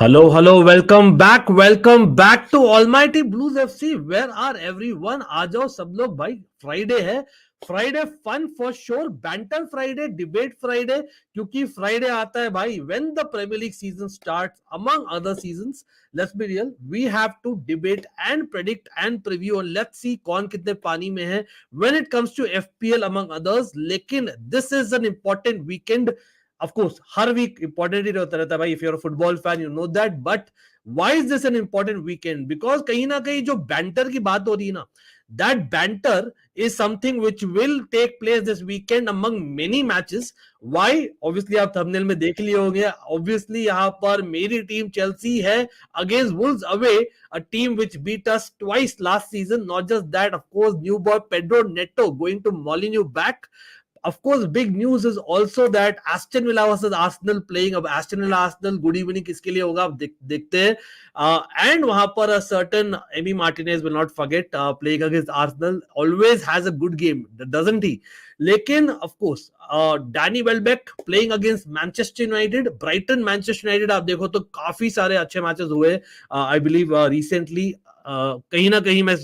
Hello, welcome back to Almighty Blues FC. Where are everyone? आ जाओ सब लोग भाई. Friday है. Friday fun for sure. Banter Friday, debate Friday. क्योंकि Friday आता है भाई. When the Premier League season starts, among other seasons, let's be real, we have to debate and predict and preview. And let's see कौन कितने पानी में है. When it comes to FPL among others, लेकिन this is an important weekend. Of course, her week important ही होता रहता है भाई. If you're a football fan, you know that. But why is this an important weekend? Because कहीं ना कहीं जो banter की बात हो रही है ना, that banter is something which will take place this weekend among many matches. Why? Obviously आप thumbnail में देख लिए होंगे. Obviously यहाँ पर मेरी टीम Chelsea है against Wolves away, a team which beat us twice last season. Not just that, of course, new boy Pedro Neto going to Molineux back. Of course, big news is also that Aston Villa versus Arsenal playing. अब Aston Villa Arsenal good evening किसके लिए होगा आप देखते हैं. And वहां पर a certain Emi Martinez will not forget playing against Arsenal. Always has a good game, doesn't he? लेकिन of course Danny Welbeck playing against Manchester United. Brighton Manchester United आप देखो तो काफी सारे अच्छे मैचेस हुए. I believe recently. कहीं ना कहीं मैं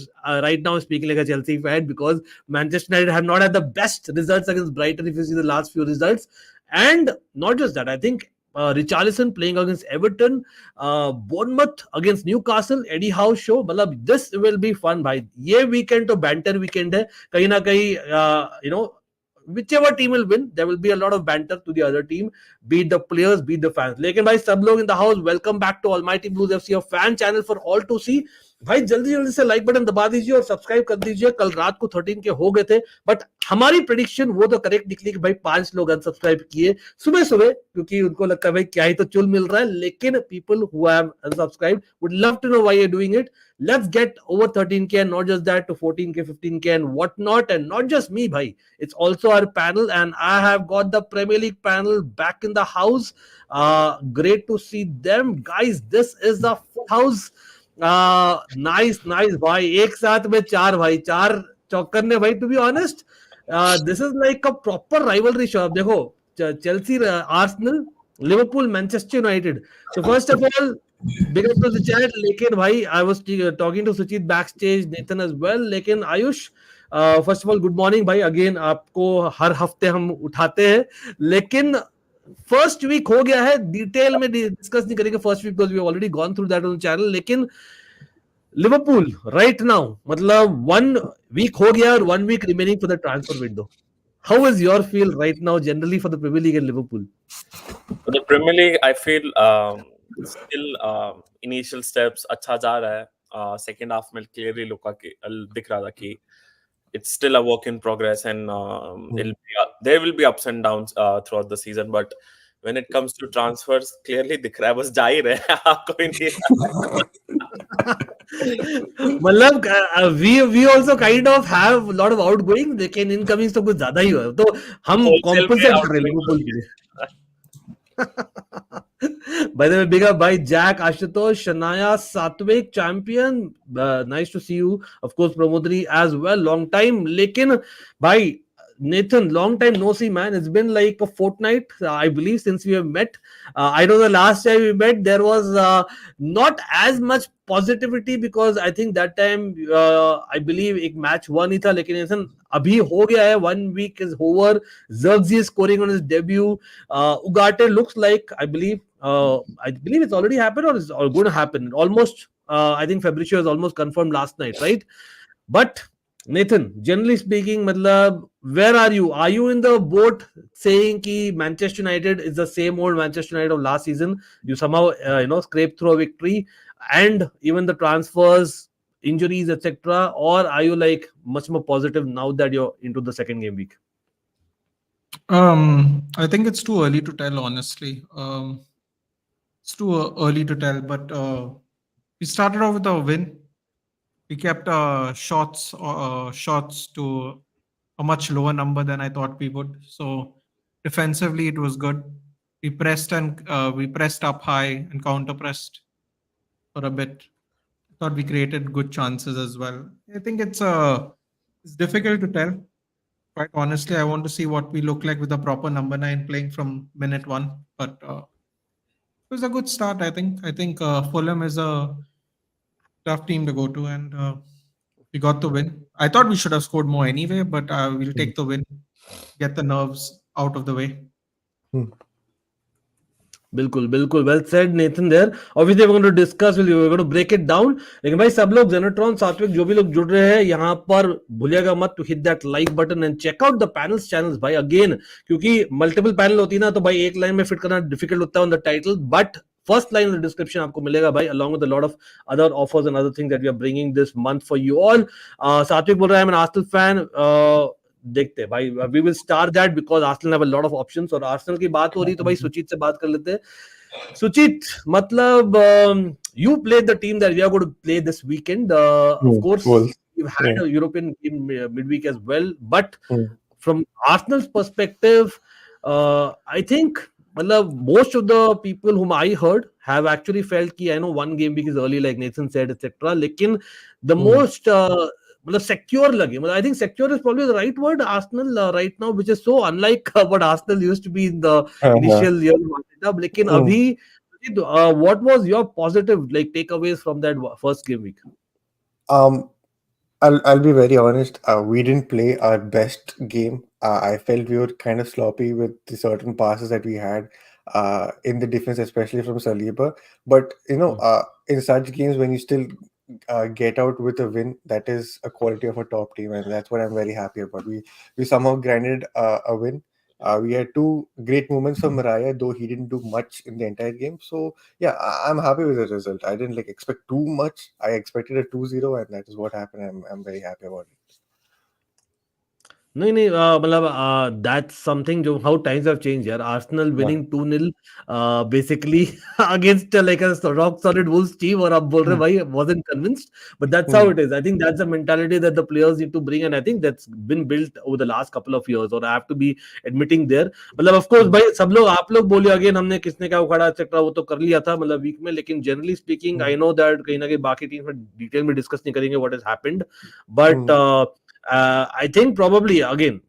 right now speaking like a Chelsea fan because Manchester United have not had the best results against Brighton if you see the last few results. And not just that, I think Richarlison playing against Everton, Bournemouth against Newcastle, Eddie Howe show. मतलब this will be fun भाई. ये weekend तो banter weekend है. कहीं ना कहीं whichever team will win, there will be a lot of banter to the other team, be it the players, be it the fans. लेकिन भाई सब लोग in the house, welcome back to Almighty Blues FC, a fan channel for all to see. भाई जल्दी से like button दबा दीजिए और सब्सक्राइब कर दीजिए. कल रात को 13 के हो गए थे, बट हमारी प्रेडिक्शन वो तो करेक्ट निकली कि भाई 5 लोग अनसब्सक्राइब किए सुबह क्योंकि उनको लगता है भाई क्या ही तो चुल मिल रहा है. लेकिन people who have unsubscribed would love to know why you are doing it. Let's get over 13k and not just that to 14k, 15k and whatnot. And not just me, bhai. It's also our panel. And I have got the Premier League panel back in the house. Great to see them. Guys, this is the full house. Nice, bhai. एक साथ में चार चौकर ने भाई, to be honest. This is like a proper rivalry show. अब देखो, Chelsea, Arsenal, Liverpool, Manchester United. So first of all, big up to the chat. लेकिन भाई I was talking to Suchit backstage, Nathan as well. लेकिन Ayush, first of all good morning भाई. Again आपको हर हफ्ते हम उठाते हैं, लेकिन फर्स्ट वीक हो गया है. डिटेल में डिस्कस नहीं करेंगे first week because we already gone through that on channel. लेकिन लिवरपूल राइट नाउ, मतलब 1 वीक हो गया और 1 week remaining for the transfer window. How is your feel right now generally for the Premier League and Liverpool? For the Premier League, I feel still initial steps अच्छा जा रहा है. Second half में clearly दिख रहा था कि it's still a work in progress and there will be ups and downs throughout the season. But when it comes to transfers, clearly दिख रहा है बस जा ही रहे हैं. कोई नहीं. मतलब we also kind of have a lot of outgoing, लेकिन इनकमिंग तो कुछ ज्यादा ही हुआ, तो हम कॉम्पनसेट कर रहे हैं लिवरपूल के लिए. By the way, big up by Jack, Ashutosh, Shanaya, Satvik, Champion. Nice to see you. Of course, Pramodri as well. Long time. Lekin, bhai, Nathan, long time no see, man. It's been like a fortnight, I believe, since we have met. I know the last time we met, there was not as much positivity because I think that time, I believe, एक match हुआ नहीं था. लेकिन Nathan, अभी हो गया है. 1 week is over. Zirkzee is scoring on his debut. Ugarte looks like, I believe it's already happened or is going to happen. Almost, I think Fabricio is almost confirmed last night, right? But Nathan, generally speaking, matlab, where are you? Are you in the boat saying कि Manchester United is the same old Manchester United of last season? You somehow scrape through a victory, and even the transfers, injuries, etc. Or are you like much more positive now that you're into the second game week? I think it's too early to tell, honestly. It's too early to tell, but we started off with a win. We kept shots to a much lower number than I thought we would. So defensively, it was good. We pressed up high and counter pressed for a bit. I thought we created good chances as well. I think it's difficult to tell. Quite honestly, I want to see what we look like with a proper number 9 playing from minute 1. But was a good start. I think. Fulham is a tough team to go to, and we got the win. I thought we should have scored more anyway, but we'll take the win, get the nerves out of the way. बिल्कुल बिल्कुल well said Nathan there obviously we going to discuss will we going to break it down लेकिन भाई सब लोग जेनेट्रॉन सात्विक जो भी लोग जुड़ रहे हैं यहाँ पर भूलिएगा मत to hit that like button and check out the panels channels भाई अगेन क्योंकि मल्टीपल पैनल होती है ना तो भाई एक लाइन में फिट करना डिफिकल्ट होता है on the title but first line in the description आपको मिलेगा भाई along with a lot of other offers and other things that we are bringing this month for you all सात्विक बोल रहा है I'm an Arsenal fan देखते हैं भाई we will star that because Arsenal have a lot of options और Arsenal की बात हो रही तो भाई सुचित से बात कर लेते हैं सुचित मतलब you played the team that we are going to play this weekend of course we've had a European game midweek as well but from Arsenal's perspective I think most of the people whom I heard have actually felt कि I know one game week is early like Nathan said etc लेकिन the most secure lage I think secure is probably the right word Arsenal right now which is so unlike what Arsenal used to be in the initial years of Arteta lekin abhi what was your positive like takeaways from that first game week I'll be very honest. We didn't play our best game. I felt we were kind of sloppy with the certain passes that we had in the defense, especially from Saliba. But in such games, when you still get out with a win, that is a quality of a top team, and that's what I'm very happy about. We somehow grinded a win. We had two great moments from Mariah, though he didn't do much in the entire game. So yeah, I'm happy with the result. I didn't expect too much. I expected a 2-0, and that is what happened. I'm very happy about it. नहीं मतलब that's something जो how times have changed यार Arsenal winning 2-0 basically against like a rock solid Wolves team और आप बोल रहे भाई wasn't convinced but that's how it is I think that's the mentality that the players need to bring and I think that's been built over the last couple of years or I have to be admitting there मतलब of course भाई सब लोग आप लोग बोलिए again हमने किसने क्या उखाड़ा एक्सेट्रा वो तो कर लिया था मतलब वीक में लेकिन generally speaking I know that कहीं ना कहीं बाकी टीम में डिटेल में डिस्कस नहीं करेंगे what has happened but I think probably again,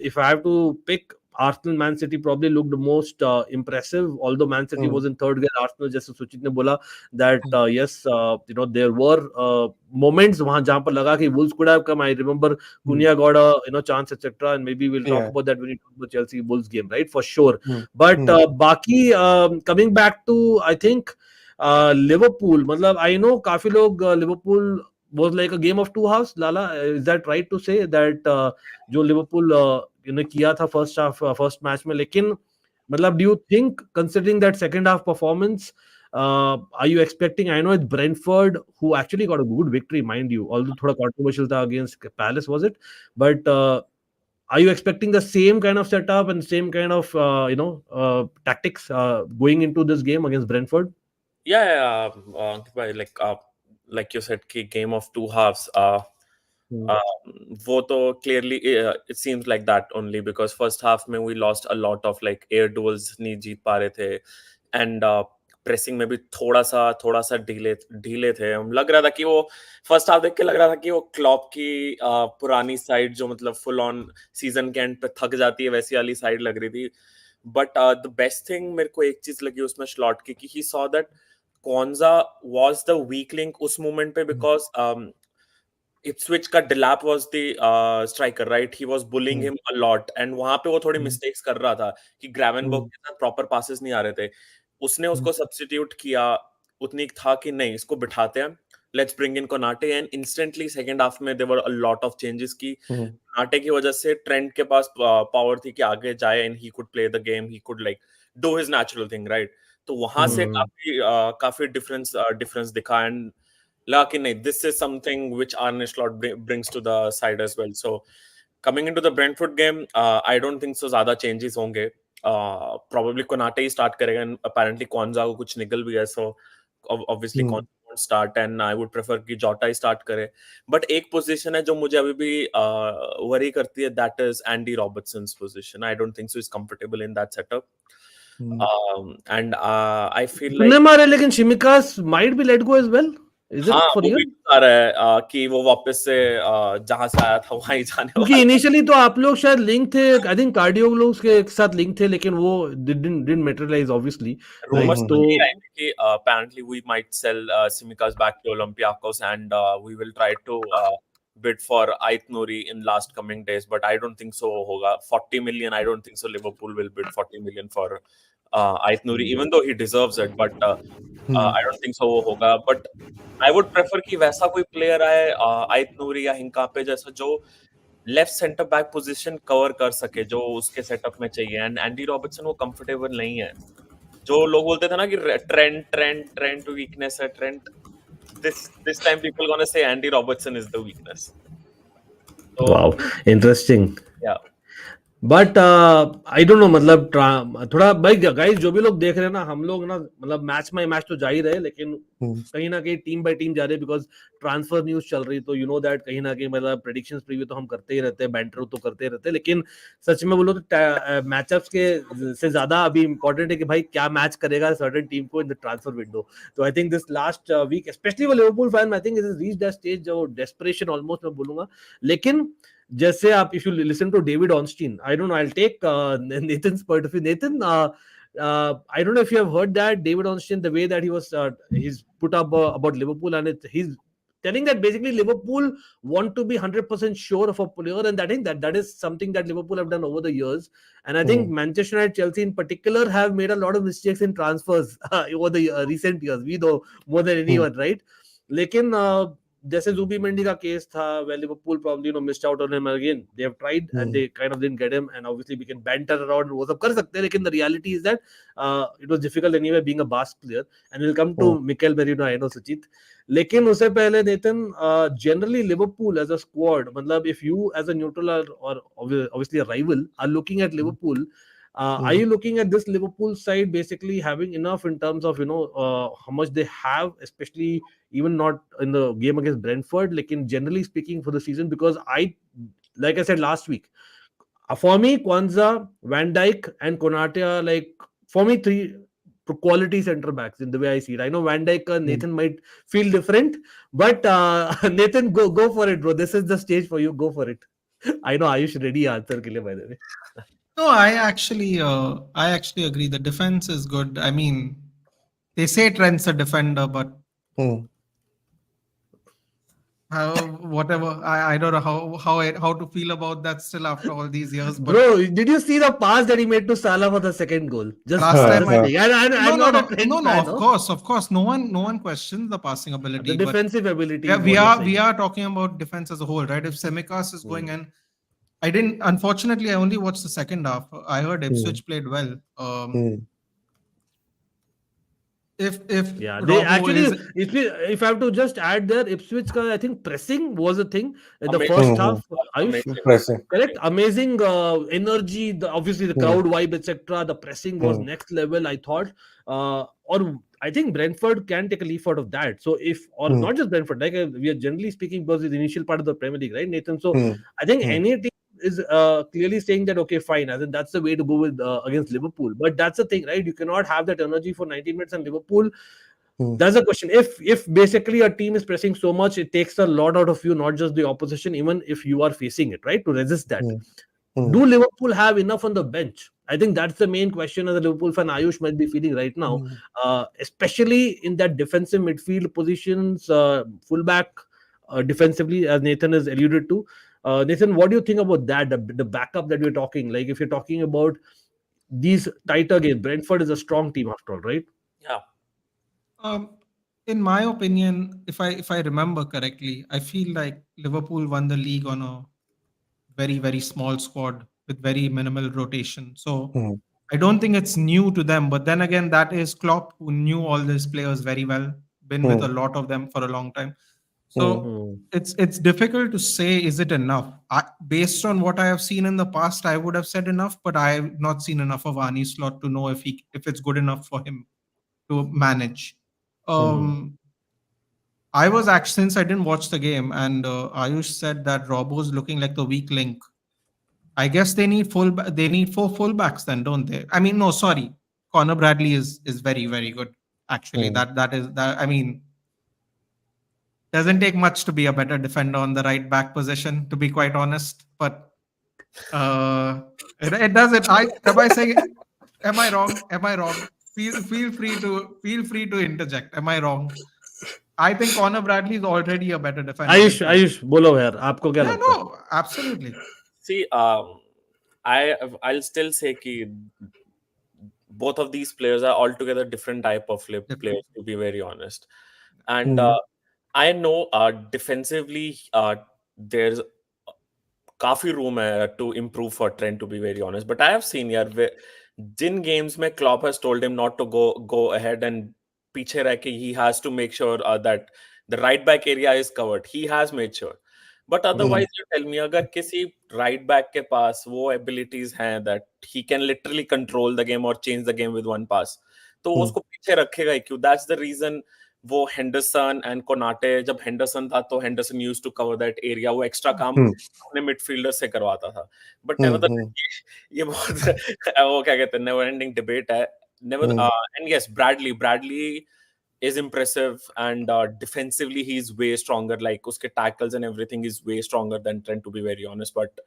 if I have to pick, Arsenal, Man City probably looked most impressive. Although Man City was in third gear, Arsenal, just Suchit ne bola that yes, there were moments वहाँ जहाँ पर लगा कि Wolves could have come. I remember Cunha got a chance, etc. And maybe we'll talk about that when we talk about Chelsea Wolves game, right? For sure. But बाकी coming back to I think Liverpool. I know काफी लोग Liverpool was like a game of two halves. Lala, is that right to say that जो Liverpool ने किया था first half first match में लेकिन do you think considering that second half performance are you expecting I know it's Brentford who actually got a good victory mind you although थोड़ा controversial था against Palace was it but are you expecting the same kind of setup and same kind of tactics going into this game against Brentford? Yeah, like you said, game of two halves. वो तो clearly it seems like that only because first half में we lost a lot of like air duels नहीं जीत पा रहे थे and pressing में भी थोड़ा सा ढीले थे हम लग रहा था कि वो first half देख के लग रहा था कि वो क्लॉप की पुरानी साइड जो मतलब full on season के end पे थक जाती है वैसी वाली साइड लग रही थी but the best thing मेरे को एक चीज लगी उसमें स्लॉट की कि he saw that Konza was the weak link उस moment पे because Ipswich का Delap was the striker, right? He was bullying him a lot and वहां पे वो थोड़ी mistakes कर रहा था कि Gravenberch के साथ proper passes नहीं आ रहे थे उसने उसको substitute किया उतनी था कि नहीं इसको बिठाते हैं let's bring in Konate and instantly second half में there were a lot of changes की Konate की वजह से Trent के पास power थी कि आगे जाए and he could play the game he could like do his natural thing, right? तो वहां से काफी difference दिखा and लगा नहीं this is something which Arne Slot brings to the side as well. So coming into the Brentford game, I don't think so ज़्यादा changes होंगे. Probably Konate ही start करेगा and apparently Konza को कुछ निकल भी है so obviously Konza won't start and I would prefer कि Jota ही start करे. But एक position है जो मुझे अभी भी worry करती है that is Andy Robertson's position. I don't think so he's comfortable in that setup. And I feel like मारे लेकिन Shimikas might be let go as well. Is it हाँ for वो real? भी आ रहा है कि वो वापस से जहाँ से आया था वहाँ ही जाने क्योंकि वाला इनिशियली तो आप लोग शायद लिंक थे, आई थिंक कार्डियोलॉग्स के साथ लिंक थे, लेकिन वो didn't materialise obviously, right? rumors तो तो ये आए थे कि apparently we might sell Tsimikas back to Olympiacos and we will try to bid for Ait Nouri in last coming days, but I don't think so होगा 40 million. I don't think so Liverpool will bid 40 million for Ait Nouri, even though he deserves it, but I don't think so वो होगा. But I would prefer कि वैसा कोई player आए Ait Nouri या हिंकापे जैसा जो left centre back position cover कर सके जो उसके सेटअप में चाहिए. एंड एंडी रॉबर्टसन वो कंफर्टेबल नहीं है. जो लोग बोलते थे ना कि ट्रेंट वीकनेस है. Trent this time people gonna say Andy Robertson is the weakness. So wow, interesting. yeah, but I don't no, मतलब थोड़ा भाई गाइस जो भी लोग देख रहे हैं ना, हम लोग ना मतलब मैच में मैच तो जा ही रहे, लेकिन कहीं ना कहीं टीम बाय टीम जा रहे, बिकॉज ट्रांसफर न्यूज चल रही, तो यू नो दैट कहीं ना कहीं मतलब प्रेडिक्शंस प्रीव्यू तो हम करते ही रहते हैं, बैंटर तो करते ही रहते हैं, लेकिन सच में बोलो तो मैचअप्स के से ज्यादा अभी इंपॉर्टेंट है कि भाई क्या मैच करेगा सर्टेन टीम को इन द ट्रांसफर विंडो. तो I think this last week specially वो Liverpool fan, I think it is reach that stage जो डेस्परेशन ऑलमोस्ट मैं बोलूंगा. लेकिन जैसे आप if you listen to David Ornstein, I don't know, I will take Nathan's point of view. Nathan, I don't know if you have heard that David Ornstein, the way that he was he's put up about Liverpool, and he's telling that basically Liverpool want to be 100% sure of a player, and I think that is something that Liverpool have done over the years. And I think Manchester United, Chelsea in particular have made a lot of mistakes in transfers over the recent years. We know more than anyone, right? लेकिन जैसे जुबी मंडी का case था, where Liverpool probably missed out on him again. They have tried and they kind of didn't get him, and obviously we can banter around वो सब कर सकते हैं, लेकिन the reality is that it was difficult anyway being a Basque player. And we'll come to Mikel Merino, I know Suchit. लेकिन उससे पहले नेतन, generally Liverpool as a squad, मतलब if you as a neutral or obviously a rival are looking at Liverpool, are you looking at this Liverpool side basically having enough in terms of how much they have, especially even not in the game against Brentford, like in generally speaking for the season? Because like I said last week, for me, Kwanzaa, Van Dijk, and Konate are like, for me, three quality centre backs in the way I see it. I know Van Dijk and Nathan might feel different, but Nathan, go for it, bro. This is the stage for you. Go for it. I know Ayush ready answer ke liye, by the way. No, I actually agree. The defense is good. I mean, they say Trent's a defender, but whatever. I don't know how to feel about that still after all these years. But Bro, did you see the pass that he made to Salah for the second goal? Just last time, I'm not a Trent no, fan, of course, no one questions the passing ability, the defensive ability. Yeah, is we what you're we saying. are talking about defense as a whole, right? If Tsimikas is going in, unfortunately, I only watched the second half. I heard Ipswich played well. If Yeah, they Robbo actually, is if I have to just add there, Ipswich, I think pressing was a thing in the amazing. first half. Ayush, Amazing. correct? Amazing energy, obviously the crowd vibe, etc. The pressing was next level, I thought. Or I think Brentford can take a leaf out of that. So or not just Brentford, like we are generally speaking, because it's the initial part of the Premier League, right, Nathan? So I think any team is clearly saying that, okay, fine, I think that's the way to go with against Liverpool. But that's the thing, right? You cannot have that energy for 90 minutes, and Liverpool, that's the question. If basically a team is pressing so much, it takes a lot out of you, not just the opposition, even if you are facing it, right, to resist that. Do Liverpool have enough on the bench? I think that's the main question as a Liverpool fan Ayush might be feeling right now, especially in that defensive midfield positions, fullback, defensively, as Nathan has alluded to. Nathan, what do you think about that? The backup that we're talking, like if you're talking about these tighter games, Brentford is a strong team after all, right? Yeah. In my opinion, if I remember correctly, I feel like Liverpool won the league on a very small squad with very minimal rotation. So I don't think it's new to them. But then again, that is Klopp, who knew all these players very well, been with a lot of them for a long time. So it's difficult to say, is it enough? Based on what I have seen in the past, I would have said enough, but I have not seen enough of Arne Slot to know if it's good enough for him to manage. I was actually, since I didn't watch the game, and Ayush said that Robbo's looking like the weak link. I guess they need four fullbacks then, don't they? I mean, no, sorry. Connor Bradley is very good. Actually, that is that. I mean, Doesn't take much to be a better defender on the right back position, to be quite honest. But it doesn't. Am I saying? Am I wrong? Am I wrong? Feel free to interject. Am I wrong? I think Conor Bradley is already a better defender. Ayush बोलो यार आपको क्या Yeah, लगता है? no, absolutely. See, I'll still say कि both of these players are altogether different type of players, to be very honest. And I know defensively there's काफी room to improve for Trent, to be very honest. But I have seen यार जिन games में Klopp has told him not to go ahead and पीछे रह के he has to make sure that the right back area is covered. He has made sure. But otherwise, you tell me, अगर किसी right back के पास वो abilities हैं that he can literally control the game or change the game with one pass, तो वो उसको पीछे रखेगा ही क्यों? That's the reason वो Henderson and Konate, जब Henderson था तो Henderson used to cover that area, वो extra काम अपने midfielder से करवाता था. But nevertheless, ये बहुत वो क्या कहते हैं never ending debate है. And yes, Bradley is impressive, and defensively he's way stronger. Like uske tackles and everything is way stronger than Trent, to be very honest. But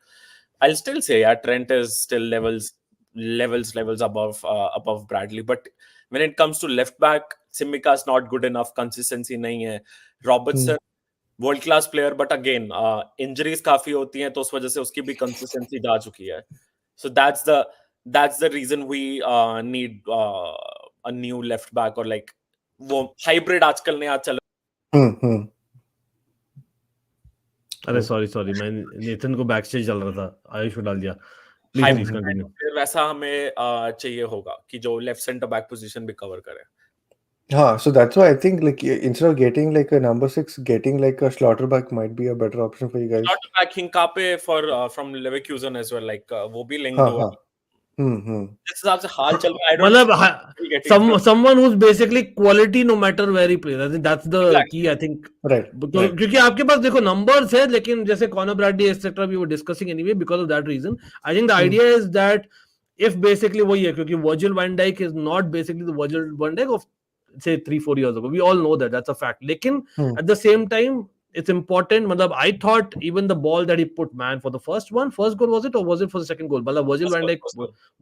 I'll still say, yeah, Trent is still levels above Bradley. But when it comes to left back, Simika's not good enough. Consistency nahi hai. Robertson, world class player, but again, injuries काफी होती हैं, तो उस वजह से उसकी भी consistency जा चुकी है. So that's the reason we need a new left back, or like वो हाइब्रिड आजकल नया चल अरे सॉरी मैं नेथन को बैक स्टेज चल रहा था, आयुष को डाल दिया. Please continue. फिर वैसा हमें चाहिए होगा कि जो लेफ्ट सेंटर बैक पोजीशन भी कवर करे. So that's why I think like instead of getting like a number 6, getting like a Schlotterbeck might be a better option for you guys. Schlotterbeck, Hincapié from Leverkusen as well, like वो भी linked हुआ. जिस हिसाब से हाल चल रहा है, मतलब someone who's basically quality no matter where he plays. I think that's the key. I think right. क्योंकि आपके पास देखो numbers है, लेकिन जैसे Conor Bradley etc. we were discussing anyway because of that reason. I think the idea is that if basically वही है, क्योंकि Virgil van Dijk is not basically the Virgil van Dijk of say 3-4 years ago. We all know that, that's a fact. लेकिन at the same time it's important. मतलब I thought even the ball that he put, man, for the first goal, was it, or was it for the second goal? मतलब Virgil van Dijk,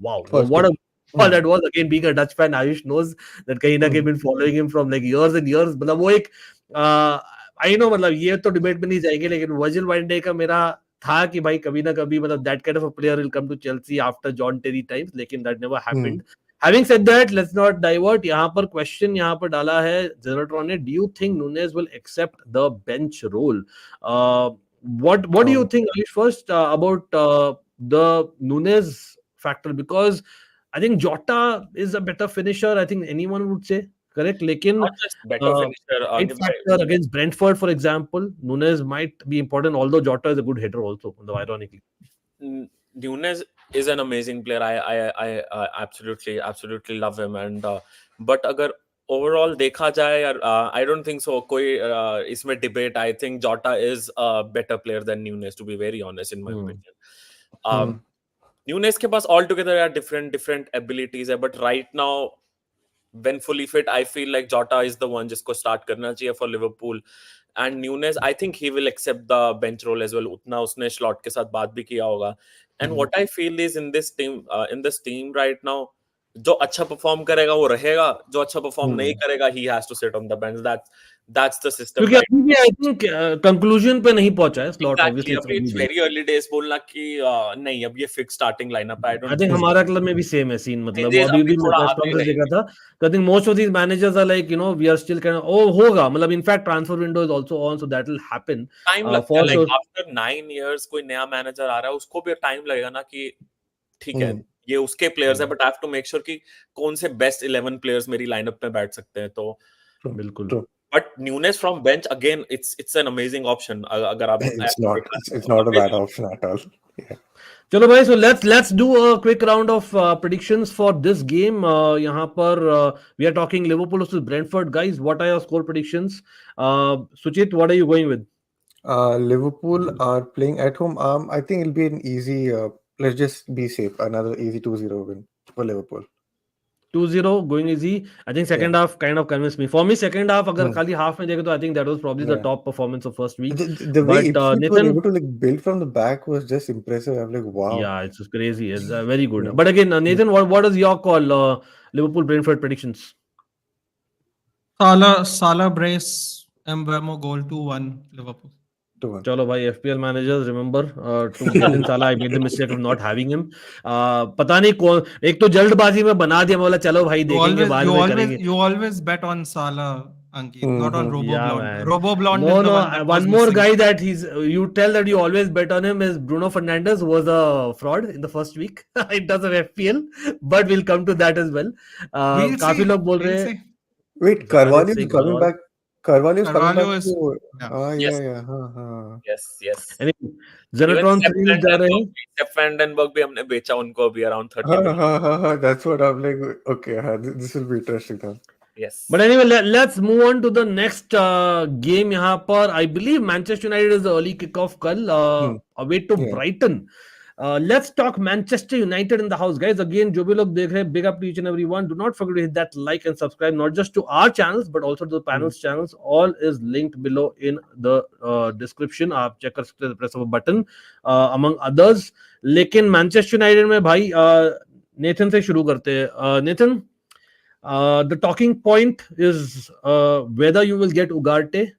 wow, what a ball that was. Again, being a Dutch fan, Ayush knows that कहीं ना कहीं been following him from like years and years. मतलब वो एक I know, मतलब ये तो डिबेट में नहीं जाएंगे, लेकिन Virgil van Dijk का मेरा था कि भाई कभी ना कभी मतलब that kind of a player will come to Chelsea after John Terry times, लेकिन that never happened. Having said that, let's not divert. यहाँ पर question यहाँ पर डाला है Zeratron ने, do you think Nunez will accept the bench role? What do you think, Ayush, first about the Nunez factor? Because I think Jota is a better finisher, I think anyone would say, correct? लेकिन not just better finisher, factor against Brentford, for example, Nunez might be important, although Jota is a good header also, though ironically. Nunez is an amazing player. I absolutely love him, and but अगर overall देखा जाए यार, I don't think so कोई इसमें debate. I think Jota is a better player than Nunez, to be very honest, in my opinion. Nunez के पास altogether यार different abilities है, but right now when fully fit, I feel like Jota is the one जिसको start करना चाहिए for Liverpool. And Nunez, I think he will accept the bench role as well. उतना उसने slot के साथ बात भी किया होगा. And what I feel is in this team right now, जो अच्छा perform करेगा वो रहेगा, जो अच्छा perform नहीं करेगा, he has to sit on the bench. That's the system. क्योंकि अभी भी I think conclusion पे नहीं पहुंचा है slot. Exactly. Obviously it's very early days बोलना कि नहीं अब ये fixed starting lineup है. I think हमारा क्लब में भी same है scene. मतलब Days अभी अभी भी थोड़ा मैं आगे से देखा रहेंगे. था. So I think most of these managers are like, we are still kind of होगा. मतलब in fact transfer window is also on, so that will happen. Time लगता है, like after 9 years कोई नया manager आ रहा है, उसको भी time लगेगा ना कि ठीक है ये उसके players है, but I have to make sure कि कौन से best 11 players मेरी lineup में बैठ सकते हैं. तो बिल्कुल. But Nunez from bench, again, it's an amazing option. अगर आप it's not a bad option at all. Yeah. चलो भाई, so let's do a quick round of predictions for this game. यहाँ पर we are talking Liverpool versus Brentford, guys. What are your score predictions? Suchit, what are you going with? Liverpool are playing at home. I think it'll be an easy. Let's just be safe. Another easy 2-0 win for Liverpool. 2-0 going easy. I think second half kind of convinced me. For me, second half, अगर Hmm. खाली half में देखे तो I think that was probably the Yeah. top performance of first week. The way But Ipswich were Nathan, able to like build from the back was just impressive. I'm like, wow. yeah, it's just crazy. It's very good. Yeah. But again, Nathan, what is your call? Liverpool Brentford predictions. Salah brace, Mbemo goal 2-1 Liverpool. 2-1. चलो भाई FPL managers remember to Nathan Salah I made the mistake of not having him. पता नहीं कौन एक तो जल्दबाजी में बना दिया मैं बोला चलो भाई देखेंगे बाद में करेंगे. You always bet on Salah, Ankit, not on Mhm. Yeah, RoboBlond. man. RoboBlond No, is the no. one that was One more missing. guy that you tell that you always bet on him is Bruno Fernandes, who was a fraud in the first week. It does have FPL, but we'll come to that as well. We'll काफी see. लोग बोल We'll रहे हैं see. Wait, Zaid is Carvalho is saying coming Carvalho. back. Carvalho is coming back Carvalho is to. yeah. Ah, Yes. yeah. Huh. Yes. Anyway, Even Zenatron 3 जा रहे हैं. Sepp Vandenberg भी हमने बेचा उनको अभी around 30 million. That's what I'm like. Okay, this will be interesting then. Yes. But anyway, let's move on to the next game. यहाँ पर I believe Manchester United is the early kickoff कल away to Yeah. Brighton. Let's talk Manchester United in the house, guys. Again, जो भी लोग देख रहे हैं, big up to each and every one. Do not forget to hit that like and subscribe, not just to our channels, but also to the panel's channels. All is linked below in the description. आप check कर सकते हैं, press of a button, among others. लेकिन Manchester United में भाई Nathan से शुरू करते हैं. Nathan, the talking point is whether you will get Ugarte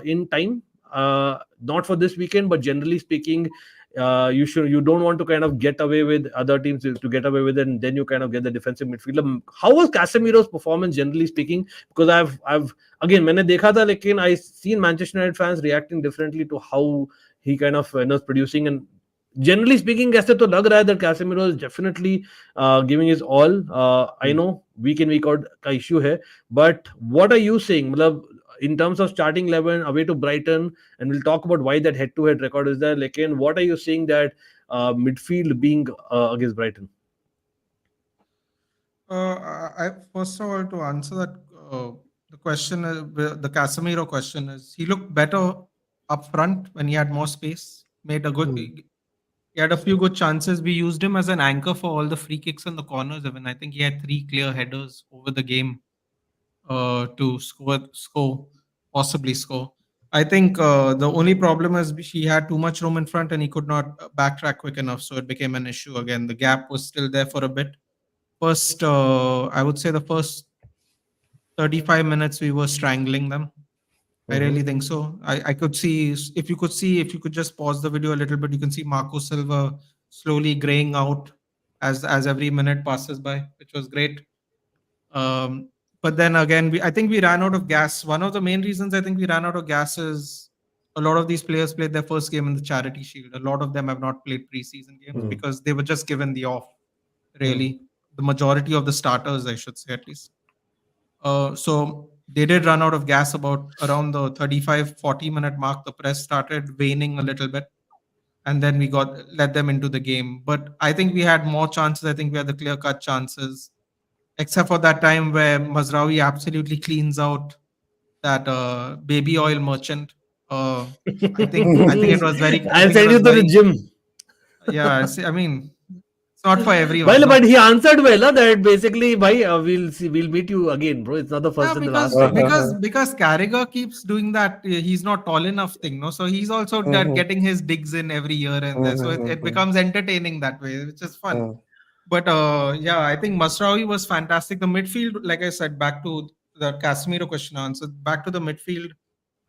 in time. Not for this weekend, but generally speaking, you don't want to kind of get away with other teams to get away with it, and then you kind of get the defensive midfielder. How was Casemiro's performance generally speaking? Because I've again मैंने देखा था, लेकिन I seen Manchester United fans reacting differently to how he kind of was producing, and generally speaking ऐसे तो लग रहा है that Casemiro is definitely giving his all. I know week in week out का issue है, but what are you saying? मतलब in terms of starting 11 away to Brighton, and we'll talk about why that head-to-head record is there. Lekin, what are you seeing that midfield being against Brighton? I first of all, to answer that, the question, the Casemiro question is, he looked better up front when he had more space. Made a good. He had a few good chances. We used him as an anchor for all the free kicks and the corners. Even I think he had 3 clear headers over the game to possibly score. I think the only problem is he had too much room in front and he could not backtrack quick enough, so it became an issue again. The gap was still there for a bit. First, I would say the first 35 minutes we were strangling them. I really think so. I could see, if you could just pause the video a little bit, you can see Marco Silva slowly graying out as every minute passes by, which was great. But then again, I think we ran out of gas. One of the main reasons I think we ran out of gas is a lot of these players played their first game in the Charity Shield. A lot of them have not played preseason games because they were just given the off, really. The majority of the starters, I should say, at least. So they did run out of gas around the 35-40 minute mark. The press started waning a little bit, and then we let them into the game. But I think we had more chances. I think we had the clear-cut chances, except for that time where Mazraoui absolutely cleans out that baby oil merchant. I think it was very. I'll send you to the gym. Yeah, I mean, it's not for everyone. But he answered well, that basically, we'll meet you again, bro. It's not the first and the last time. Because Carragher keeps doing that. He's not tall enough thing, no. So he's also getting his digs in every year and there. So it becomes entertaining that way, which is fun. But yeah, I think Mazraoui was fantastic. The midfield, like I said, back to the Casemiro question answered. Back to the midfield,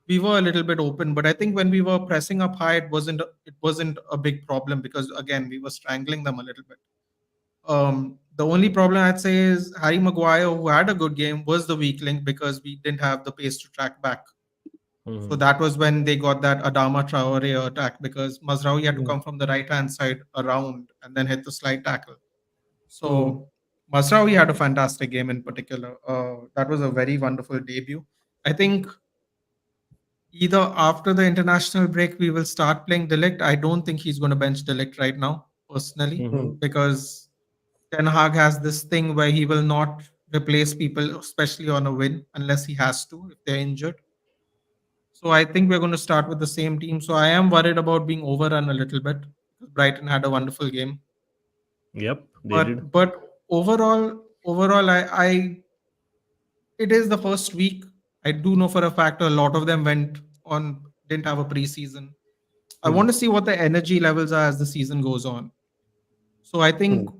we were a little bit open, but I think when we were pressing up high, it wasn't a big problem because again we were strangling them a little bit. The only problem I'd say is Harry Maguire, who had a good game, was the weak link because we didn't have the pace to track back. So that was when they got that Adama Traore attack because Mazraoui had to come from the right-hand side around and then hit the slide tackle. So Mazraoui had a fantastic game in particular. That was a very wonderful debut. I think either after the international break, we will start playing De Ligt. I don't think he's going to bench De Ligt right now, personally, because Ten Hag has this thing where he will not replace people, especially on a win, unless he has to, if they're injured. So I think we're going to start with the same team. So I am worried about being overrun a little bit. Brighton had a wonderful game. Yep, they did. But overall, overall, it is the first week. I do know for a fact a lot of them didn't have a preseason. I want to see what the energy levels are as the season goes on. So I think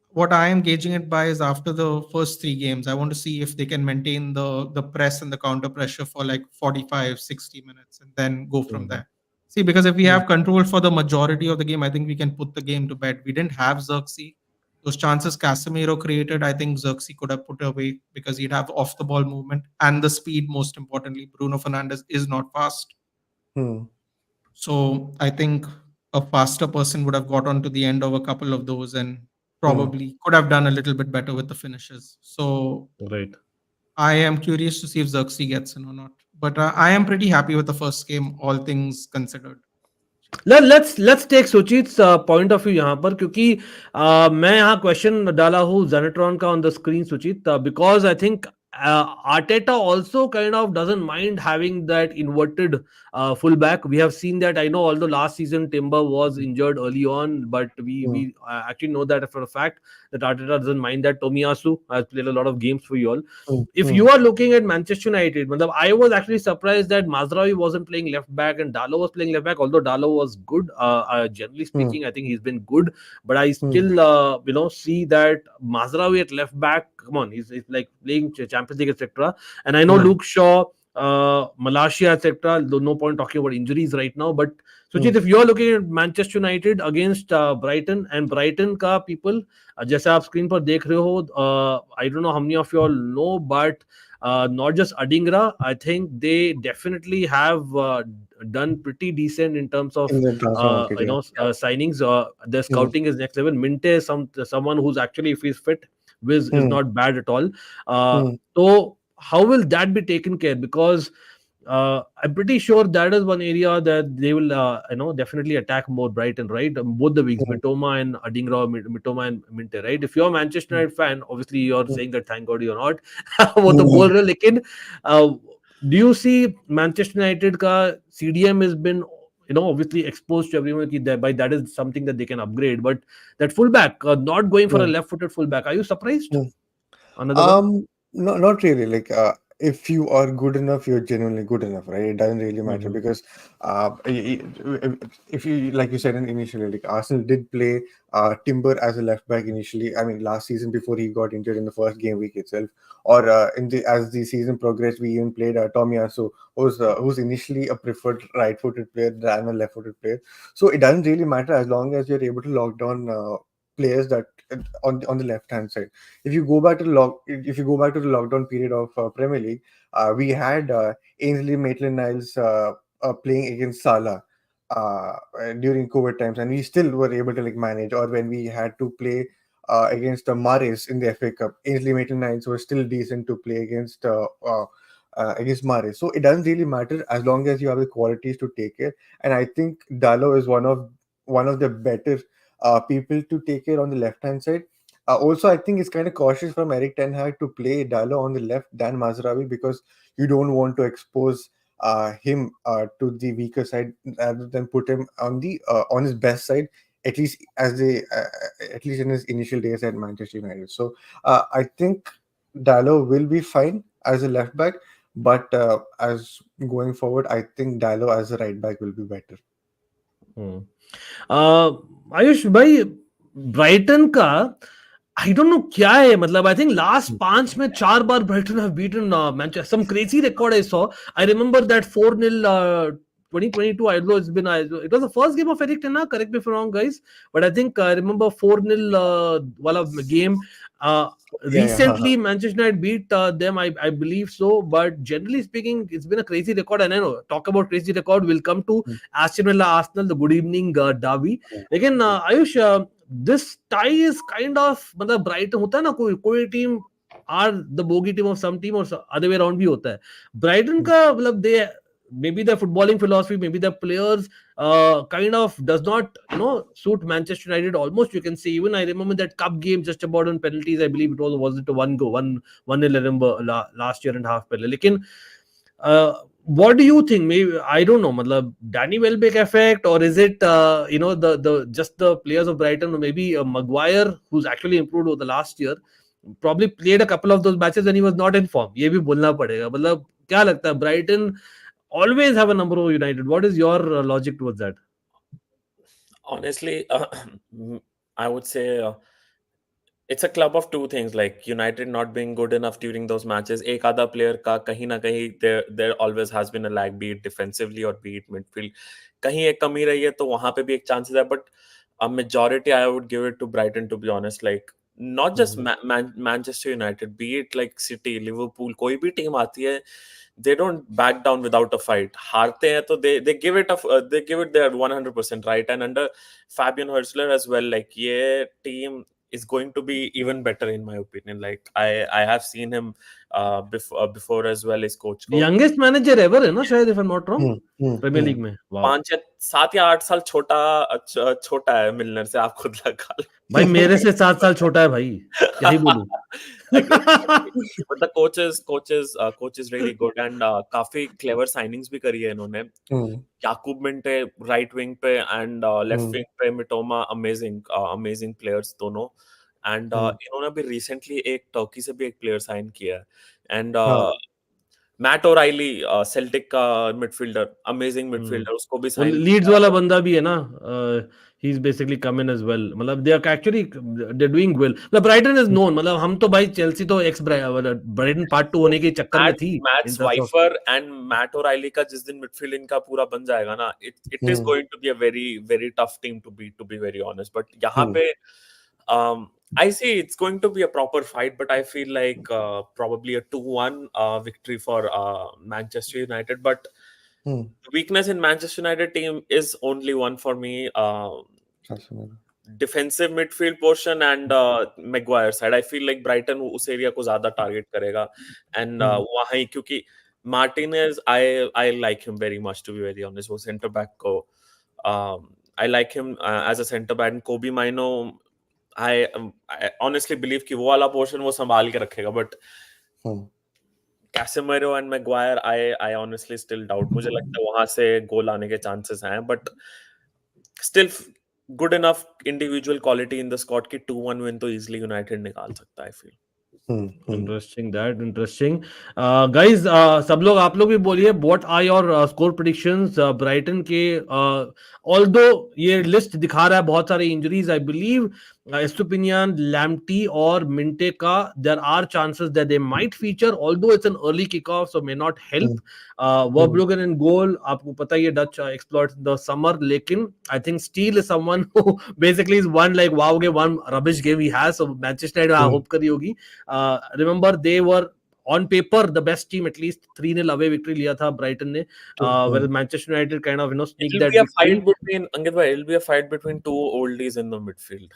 what I am gauging it by is after the first 3 games, I want to see if they can maintain the press and the counter pressure for like 45, 60 minutes and then go from there. See, because if we have control for the majority of the game, I think we can put the game to bed. We didn't have Xerxes. Those chances Casemiro created, I think Xerxes could have put away because he'd have off the ball movement and the speed, most importantly. Bruno Fernandes is not fast. So I think a faster person would have got on to the end of a couple of those and probably could have done a little bit better with the finishes. So Right. I am curious to see if Xerxes gets in or not. But I am pretty happy with the first game, all things considered. let's take सुचित point of view यहाँ पर, क्योंकि मैं यहाँ question डाला हूँ जेनेट्रॉन का on the screen सुचित, because I think Arteta also kind of doesn't mind having that inverted fullback. We have seen that. I know, although last season Timber was injured early on, but we actually know that for a fact that Arteta doesn't mind that. Tomiyasu has played a lot of games for you all. If you are looking at Manchester United, I was actually surprised that Mazraoui wasn't playing left back and Dalot was playing left back. Although Dalot was good, generally speaking, I think he's been good. But I still, see that Mazraoui at left back. Come on, he's like playing Champions League, etc. And I know Luke Shaw, Malacia, etc. No point talking about injuries right now. But Suchit, if you're looking at Manchester United against Brighton, and Brighton का people, जैसे आप screen पर देख रहे हो, I don't know how many of you all know, but not just Adingra, I think they definitely have done pretty decent in terms of signings. Their scouting is next level. Minte is someone who's actually, if he's fit, is not bad at all. So how will that be taken care? Because I'm pretty sure that is one area that they will, definitely attack more Brighton, right? Both the weeks, Mitoma and Adingra, Mitoma and Minte, right? If you're a Manchester United fan, obviously you're saying that thank God you're not. वो तो बोल रहे हो, लेकिन do you see Manchester United ka CDM has been, obviously exposed to everyone by that is something that they can upgrade, but that fullback not going for a left-footed fullback, are you surprised? Another one? No, not really. Like, if you are good enough, you're genuinely good enough, right? It doesn't really matter because if you, like you said initially, like Arsenal did play Timber as a left back initially. I mean, last season before he got injured in the first game week itself, or as the season progressed, we even played Tomiyasu, who's initially a preferred right-footed player than a left-footed player. So it doesn't really matter as long as you're able to lock down players that on the left hand side. If you go back to the lockdown period of Premier League, we had Ainsley Maitland-Niles playing against Salah during COVID times, and we still were able to manage. Or when we had to play against Mahrez in the FA Cup, Ainsley Maitland-Niles was still decent to play against Mahrez. So it doesn't really matter as long as you have the qualities to take it. And I think Dalot is one of the better people to take care on the left hand side. Also, I think it's kind of cautious from Eric Ten Hag to play Dalot on the left than Mazraoui, because you don't want to expose him to the weaker side rather than put him on his best side, at least at least in his initial days at Manchester United. So I think Dalot will be fine as a left back, but as going forward, I think Dalot as a right back will be better. Ayush भाई, Brighton का I don't know क्या है, I think last 5 में 4 बार Brighton have beaten Manchester. Some crazy record I saw. I remember that 4-0 2022. I know it was the first game of Eric Ten Hag, correct me if I'm wrong, guys, but I think I remember 4-0 wala game. Recently Manchester United beat them, I believe so, but generally speaking it's been a crazy record. And I know, talk about crazy record, we'll come to Aston Villa Arsenal, the good evening derby. Again, Ayush, this tie is kind of, Brighton होता है ना, कोई team are the bogey team of some team or other way around भी होता है. Brighton का they maybe the footballing philosophy, maybe the players kind of does not suit Manchester United almost, you can say. Even I remember that cup game just about on penalties, I believe it was it a 1-0 last year and a half pehle. Lekin what do you think? Maybe, I don't know, Danny Welbeck effect, or is it the just the players of Brighton, or maybe Maguire, who's actually improved over the last year, probably played a couple of those matches when he was not in form. ये भी बोलना पड़ेगा. मतलब क्या लगता है, Brighton always have a number over United. What is your logic towards that? Honestly, I would say it's a club of two things. Like United not being good enough during those matches. एक आधा player का कहीं ना कहीं there always has been a lag, be it defensively or be it midfield. कहीं एक कमी रही है तो वहां पे भी एक chances है. But a majority I would give it to Brighton, to be honest. Like not just Manchester United, be it like City, Liverpool, कोई भी team आती है, they don't back down without a fight. हारते हैं तो they give it they give it their 100%, right? And under Fabian Hurstler as well, like ये team is going to be even better in my opinion. Like I have seen him before as well as coach को. Youngest manager ever है ना शायद, if I'm not wrong, Premier League में. Wow. 7 या 8 साल छोटा है मिलनर से, आप खुद लगा लो. भाई मेरे से 7 साल छोटा है भाई, क्या ही बोलूं. But the coach is really good and काफी clever signings भी करी है इन्होंने. याकूब मिंटे राइट विंग पे and लेफ्ट विंग पे मिटोमा, amazing players दोनों. And इन्होंने भी recently एक टर्की से भी एक player sign किया है. And मैट ओराइली, सेल्टिक का मिडफील्डर, अमेजिंग मिडफील्डर, उसको भी साइन. लीड्स वाला बंदा भी है ना, he is basically come in as well. मतलब they are actually they doing well. मतलब ब्राइटन इज नोन, मतलब हम तो भाई चेल्सी तो एक्स ब्राइटन पार्ट 2 होने के चक्कर में थी. Mats Wieffer and Matt O'Riley का जिस दिन मिडफील्ड इनका पूरा बन जाएगा ना, it is going to be a very very tough team to be very honest. But यहाँ पे I see it's going to be a proper fight, but I feel like probably a 2-1 victory for Manchester United. But the weakness in Manchester United team is only one for me: defensive midfield portion and Maguire side. I feel like Brighton उस area को ज़्यादा target करेगा, and वहाँ ही क्योंकि Martinez, I like him very much, to be very honest. वो centre back को I like him as a centre back. And Kobe Mino, I honestly believe कि वो वाला पोर्शन वो संभाल के रखेगा. But Casemiro and Maguire, I honestly still doubt. मुझे लगता है वहां से गोल आने के चांसेस हैं, but still good enough individual quality in the squad कि 2-1 win तो easily United निकाल सकता है, I feel. Interesting. Guys, सब लोग आप लोग भी बोलिए, what are your score predictions Brighton के. although ये लिस्ट दिखा रहा है बहुत सारे injuries, I believe Estupinian, Lamptey और Minte का there are chances that they might feature, although it's an early kickoff so may not help. Verbruggen in goal, आपको पता है ये Dutch exploits the summer, लेकिन I think Steele is someone who basically is one like wow one rubbish game he has, so Manchester United I hope करी होगी. Remember they were on paper the best team, at least 3-0 away victory लिया था Brighton ने, whereas Manchester United kind of sneaked that victory. Ankit bhai, it'll be a fight between two oldies in the midfield,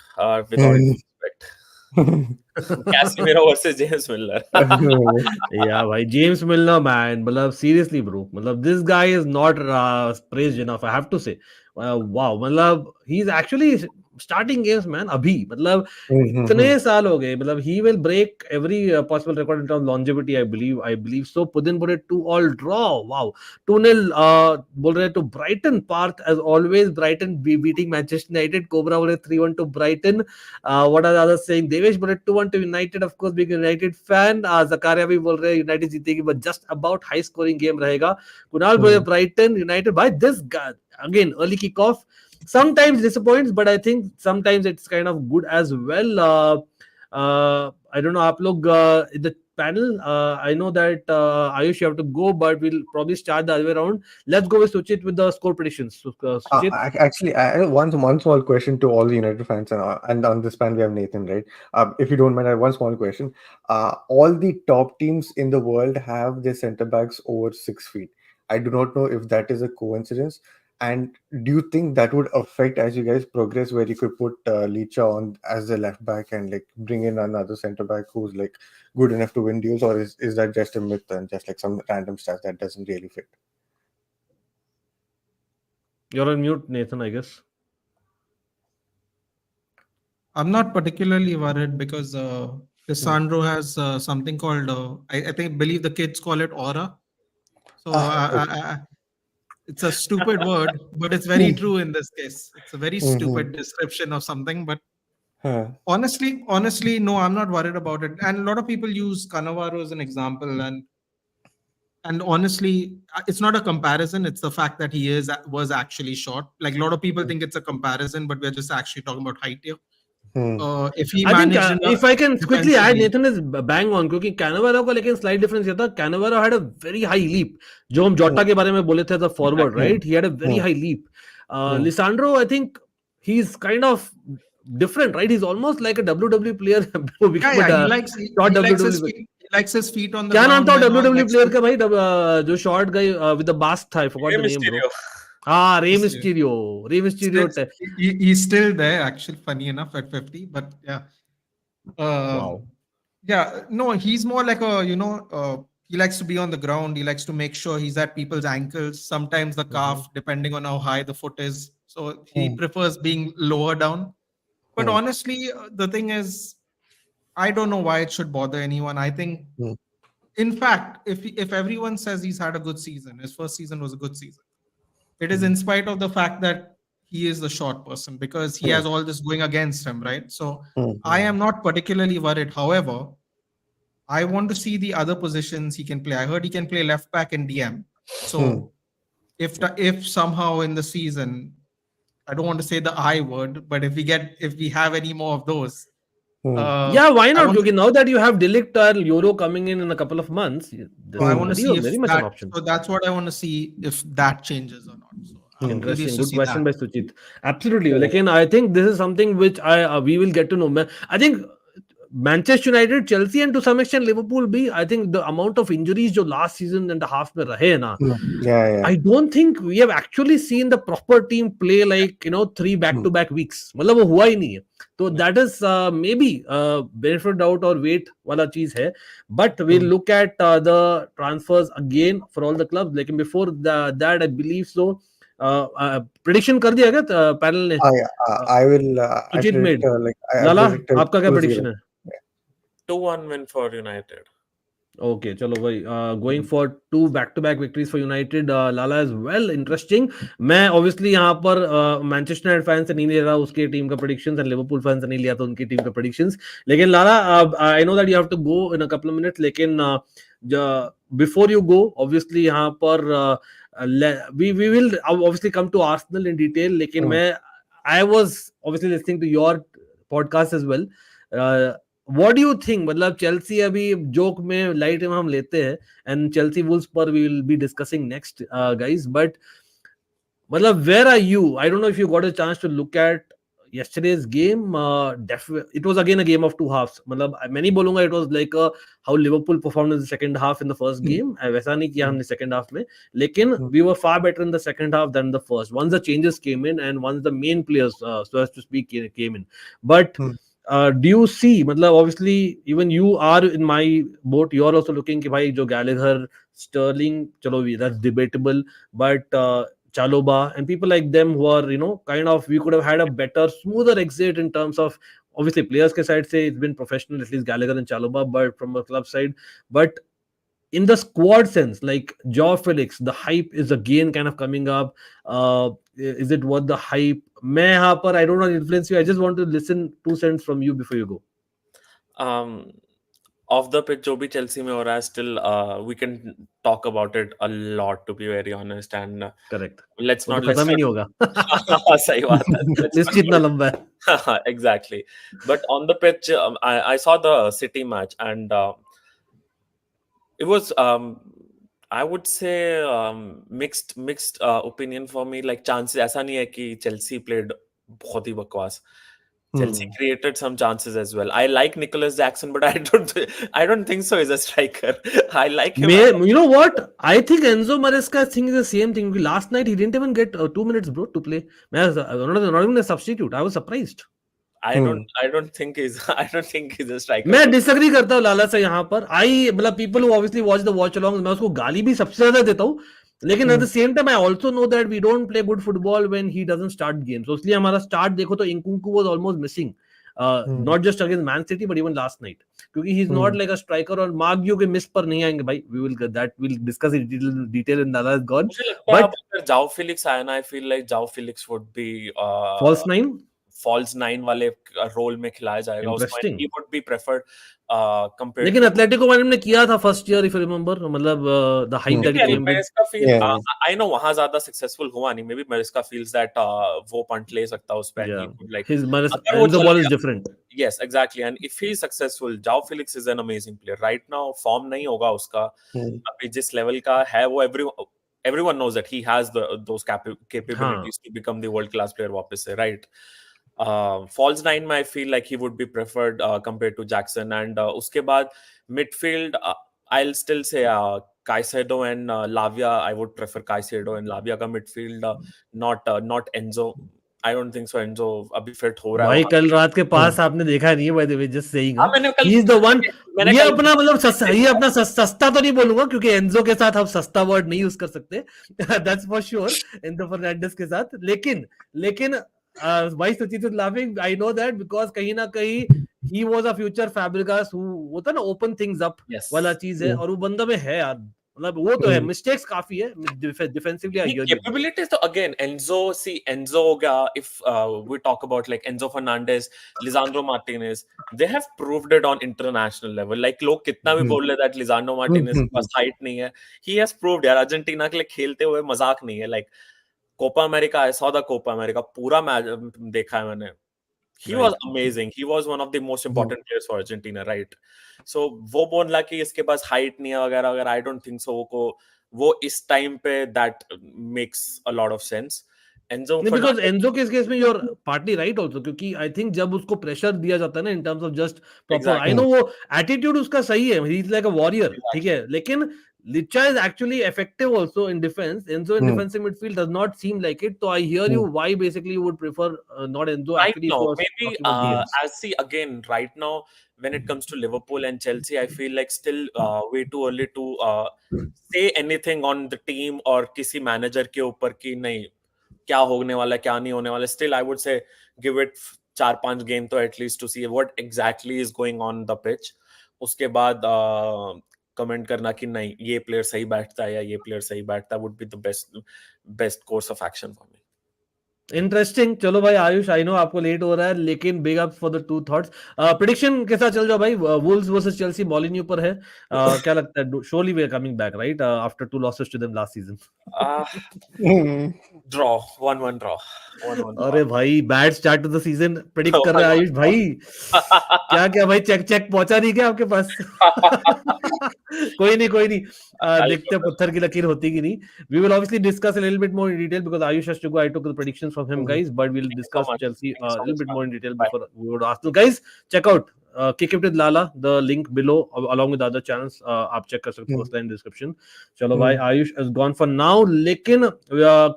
with all due respect. Casemiro versus James Milner. Yeah bhai, James Milner man, मतलब seriously bro, मतलब this guy is not praised enough, I have to say. Wow, मतलब he's actually starting games man अभी, मतलब इतने साल हो गए, मतलब he will break every possible record in terms of longevity, I believe so. Pudin put it 2-2 draw. Wow, 2-0 बोल रहे to Brighton. Parth as always, Brighton beating Manchester United. Cobra बोल रहे 3-1 to Brighton. What are the others saying? Devesh बोल रहे 2-1 to United, of course being a United fan. Zakaria भी बोल रहे United जीतेगी, but just about high scoring game रहेगा. Kunal बोल रहे Brighton United. By this guy again, early kickoff sometimes disappoints, but I think sometimes it's kind of good as well. I don't know, आप लोग in the panel, I know that Ayush you have to go, but we'll probably start the other way around. Let's go with Suchit with the score predictions. So, Suchit? Actually, I have one small question to all the United fans, and on this panel we have Nathan, right? If you don't mind, I have one small question. All the top teams in the world have their centre backs over 6 feet. I do not know if that is a coincidence. And do you think that would affect as you guys progress, where you could put Licha on as the left back and like bring in another centre back who's like good enough to win deals, or is that just a myth and just like some random stuff that doesn't really fit? You're on mute, Nathan, I guess. I'm not particularly worried because Sandro has something called I believe the kids call it aura. So it's a stupid word, but it's very true in this case. It's a very stupid description of something, but Huh. Honestly, no, I'm not worried about it. And a lot of people use Cannavaro as an example, and honestly, it's not a comparison. It's the fact that he was actually short. Like a lot of people think it's a comparison, but we're just actually talking about height here. Hmm. If he I think managed if I can quickly add, defensively, Nathan is bang on क्योंकि Cannavaro का लेकिन slight difference ये था. Cannavaro had a very high leap. जो हम Jota के बारे में बोले थे the forward, right? He had a very high leap. Lisandro, I think he's kind of different, right? He's almost like a WWE player. yeah, he likes short he likes WWE. he likes his feet on the क्या नाम ground. था and all, WWE likes player to- का भाई जो short guy with the mask था? I forgot Rey the name, bro. Mysterio. हाँ, Rey Mysterio. Mysterio. Rey Mysterio. He's still there, actually, funny enough, at 50. But yeah. Wow. Yeah, no, he's more like he likes to be on the ground. He likes to make sure he's at people's ankles, sometimes the calf, depending on how high the foot is. So he prefers being lower down. But honestly, the thing is, I don't know why it should bother anyone. I think, in fact, if everyone says he's had a good season, his first season was a good season, it is in spite of the fact that he is the short person, because he has all this going against him, right? So I am not particularly worried. However, I want to see the other positions he can play. I heard he can play left back and DM. So if somehow in the season, I don't want to say the I word, but if we have any more of those, Yeah, why I not? want Because now that you have De Ligt or Euro coming in a couple of months, this I is want to see if very much an that. option. So that's what I want to see, if that changes or not. So I'm Interesting. curious to Good see question that. by Suchit. Absolutely. Like, and I think this is something which we will get to know. I think Manchester United, Chelsea, and to some extent Liverpool be. I think the amount of injuries जो last season and a half में रहे ना, Yeah. I don't think we have actually seen the proper team play like 3 back-to-back weeks. मतलब वो हुआ ही नहीं है. So that is maybe benefit doubt or wait वाला चीज है. But we'll look at the transfers again for all the clubs. लेकिन before that, I believe so. Prediction कर दिया क्या पैनल ने? I will. I सुचित predict made. I Lala, predict आपका क्या 2-0. prediction है? 2-1 win for United. Okay, चलो भाई, going for 2 back-to-back victories for United. Lala is well interesting. मैं obviously यहाँ पर मैनचेस्टर यूनाइटेड फैन से नहीं ले रहा उसके टीम का predictions and लिवरपूल फैन से नहीं लिया था उनकी टीम का predictions. लेकिन लाला, I know that you have to go in a couple of minutes. लेकिन before you go, obviously यहाँ पर we will obviously come to Arsenal in detail. लेकिन I was obviously listening to your podcast as well. What do you think? मतलब Chelsea अभी joke में light में हम लेते हैं and Chelsea Wolves पर we will be discussing next, guys. But मतलब where are you? I don't know if you got a chance to look at yesterday's game. It was again a game of two halves. मतलब मैं नहीं बोलूंगा it was like how Liverpool performed in the second half in the first game. वैसा नहीं किया हमने second half में. लेकिन we were far better in the second half than the first. Once the changes came in and once the main players, so as to speak, came in. But do you see, मतलब obviously even you are in my boat, you are also looking कि भाई जो Gallagher, Sterling, चलो that's debatable, but Chaloba and people like them who are kind of, we could have had a better, smoother exit in terms of, obviously players के side say it's been professional, at least Gallagher and Chaloba, but from a club side, but in the squad sense, like Joao Felix, the hype is again kind of coming up. Is it worth the hype? मैं यहाँ पर, I don't want to influence you. I just want to listen 2 cents from you before you go. Off the pitch, जो भी Chelsea में हो रहा है, still we can talk about it a lot, to be very honest. And Correct. let's वो not तो खत्म ही नहीं होगा. सही बात है. लिस्ट इतना लंबा है. Exactly. But on the pitch, I saw the City match, and it was I would say mixed opinion for me. Like chances, ऐसा नहीं है कि Chelsea played बहुत ही बकवास. Chelsea created some chances as well. I like Nicholas Jackson, but I don't think so. He's a striker. I like him. You know what? I think Enzo Maresca thing is the same thing. Last night he didn't even get 2 minutes, bro, to play. Not even a substitute. I was surprised. I don't think he's a striker. मैं disagree करता हूँ लाला से यहाँ पर. मतलब people who obviously watch the watch along, मैं उसको गाली भी सबसे ज्यादा देता हूँ. लेकिन at the same time I also know that we don't play good football when he doesn't start games. So इसलिए हमारा start देखो तो Nkunku was almost missing. Not just against Man City but even last night. क्योंकि he's not like a striker, और Maguire के miss पर नहीं आएंगे भाई. We'll discuss it in detail in Lala's gone. मुझे लगता है अगर Joao Felix आया ना, I feel like Joao Felix would be false nine. false 9 वाले रोल में खिलाया जाएगा उसको, Interesting. and he would be preferred compared लेकिन to एथलेटिको मैड्रिड ने किया था first year, if you remember, मतलब the hype that Mikel, came with. Maresca feel Yeah. I know वहां ज्यादा सक्सेसफुल हुआ नहीं, maybe Maresca feels that वो पंट ले सकता उस पे, and he would like His अगर वो Enzo चल ball is गया, different. yes exactly, and if he is successful, Joao Felix is an amazing player right now, form नहीं होगा उसका अभी जिस लेवल का है वो, everyone knows that he has those capabilities to become the world class player वापस से, right? False 9 में I feel like he would be preferred compared to Jackson, and उसके बाद midfield I'll still say Caicedo and Lavia. I would prefer Caicedo and Lavia का midfield, not Enzo. I don't think so. Enzo अभी fit हो रहा है भाई वहाँ कल रात के पास आपने देखा नहीं है, by the way, just saying. हाँ, मैंने कल He is the one. मैंने ये कल अपना मतलब ये अपना सस्ता तो नहीं बोलूंगा क्योंकि एंजो के साथ आप सस्ता वर्ड नहीं यूज कर सकते. That's for sure. Enzo Fernandez के साथ. लेकिन भाई सुचित is laughing. I know that because कहीं ना कहीं he was a future Fabregas who होता ना open things up Yes. वाला चीज है, और वो बंदा में है यार, मतलब वो तो है. मिस्टेक्स काफी है defensively. I hear you. Capabilities तो again Enzo हो गया. If we talk about like Enzo Fernandez, Lisandro Martinez, they have proved it on international level. Like लोग कितना भी बोल रहे that Lisandro Martinez के पास height नहीं है, he has proved यार अर्जेंटीना के लिए खेलते हुए मजाक नहीं है. Like Copa America, I saw the Copa America पूरा मैच देखा है मैंने. He was amazing. He was one of the most important players for Argentina, right? So वो बोलना कि इसके पास height नहीं है वगैरह वगैरह, I don't think so. वो इस टाइम पे that makes a lot of sense. Enzo because Enzo के केस में you're partly right also, क्योंकि I think जब उसको प्रेशर दिया जाता है ना in terms of just proper, Exactly. I know वो attitude उसका सही है, he's like a warrior, ठीक है, लेकिन Licha is actually effective also in defense. Enzo in defensive midfield does not seem like it. So I hear you why basically you would prefer not Enzo right actually. now, For maybe as see again right now when it comes to Liverpool and Chelsea, I feel like still way too early to say anything on the team or किसी manager के ऊपर कि नहीं क्या होने वाला है क्या नहीं होने वाला. Still I would say give it 4-5 game तो at least to see what exactly is going on the pitch. उसके बाद कमेंट करना कि नहीं ये प्लेयर सही बैठता है या ये प्लेयर सही बैठता है would be the best course of action for me. Interesting. चलो भाई आयुष, आई नो आपको लेट हो रहा है, लेकिन big up for the two thoughts. Prediction के साथ चल जाओ भाई. वुल्व्स वर्सेस चेल्सी मॉलिन्यू पर है. क्या लगता है? Surely we are coming back, right? After 2 losses to them last season. Draw 1-1 draw. 1-1 अरे भाई bad start to the season predict कर रहे हैं आयुष भाई. क्या भाई चेक पहुंचा नहीं क्या आपके पास? कोई नहीं. देखते हैं पत्थर की लकीर होती कि नहीं. We will obviously discuss a little bit more in detail because Ayush has to go. I took the predictions from him, guys, but we'll discuss Chelsea a little bit more in detail before we go to Arsenal. Guys, check out Kick It with Lala, the link below along with other channels. आप check कर सकते हो उसका in description. चलो भाई Ayush is gone for now. लेकिन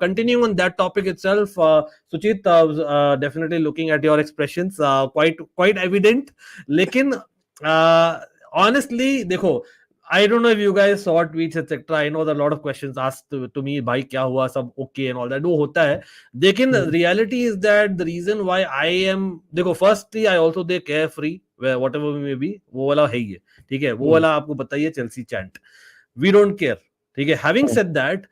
continuing on that topic itself, Suchit, definitely looking at your expressions, quite evident. लेकिन honestly देखो, I don't know if you guys saw tweets etc. I know that a lot of questions asked to me, भाई क्या हुआ, सब okay and all that. वो होता है, लेकिन reality is that the reason why I am, देखो firstly I also they carefree whatever we may be, वो वाला है ही है, ठीक है, वो वाला आपको बताइए Chelsea chant, we don't care, ठीक है. Having said that,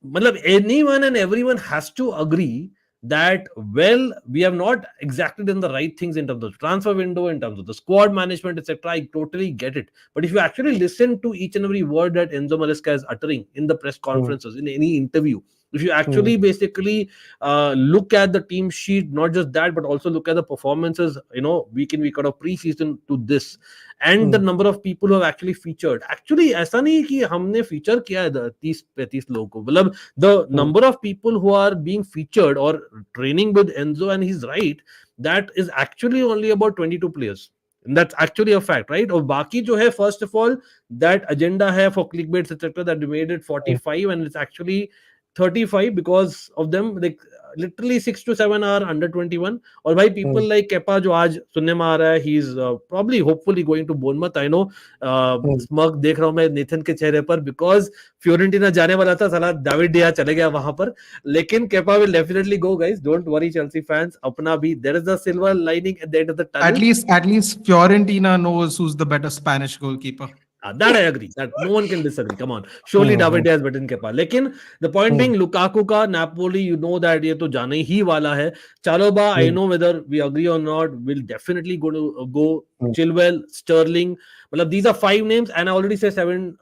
मतलब anyone and everyone has to agree that well we have not exactly done the right things in terms of the transfer window, in terms of the squad management etc. I totally get it, but if you actually listen to each and every word that Enzo Maresca is uttering in the press conferences, in any interview, if you actually basically look at the team sheet, not just that but also look at the performances, you know, week in week out of pre-season to this, and the number of people who have actually featured, actually ऐसा नहीं कि हमने feature किया है 30-35 लोगों को, मतलब the number of people who are being featured or training with Enzo, and he's right, that is actually only about 22 players. And that's actually a fact, right? और बाकी जो है, first of all, that agenda है for clickbaits etc. that we made it 45 and it's actually 35 because of them, like literally 6 to 7 are under 21. और भाई people like Kepa जो आज सुनने में आ रहा है, he's probably hopefully going to Bournemouth. I know smug देख रहा हूँ मैं नेथन के चेहरे पर, because फ्योरेंटीना जाने वाला था, साला डेविड डिया चले गया वहां पर, लेकिन Kepa will definitely go, guys. Don't worry Chelsea fans, अपना भी there is a silver lining at the end of the tunnel. At least Fiorentina knows who's the better Spanish goalkeeper. That I agree. That no one can disagree. Come on, surely David is better than Kepa. लेकिन the point being, Lukaku का Napoli, you know that ये तो जाने ही वाला है. Chalobah, I know whether we agree or not, will definitely go. Chilwell, Sterling. मतलब these are 5 names, and I already say 7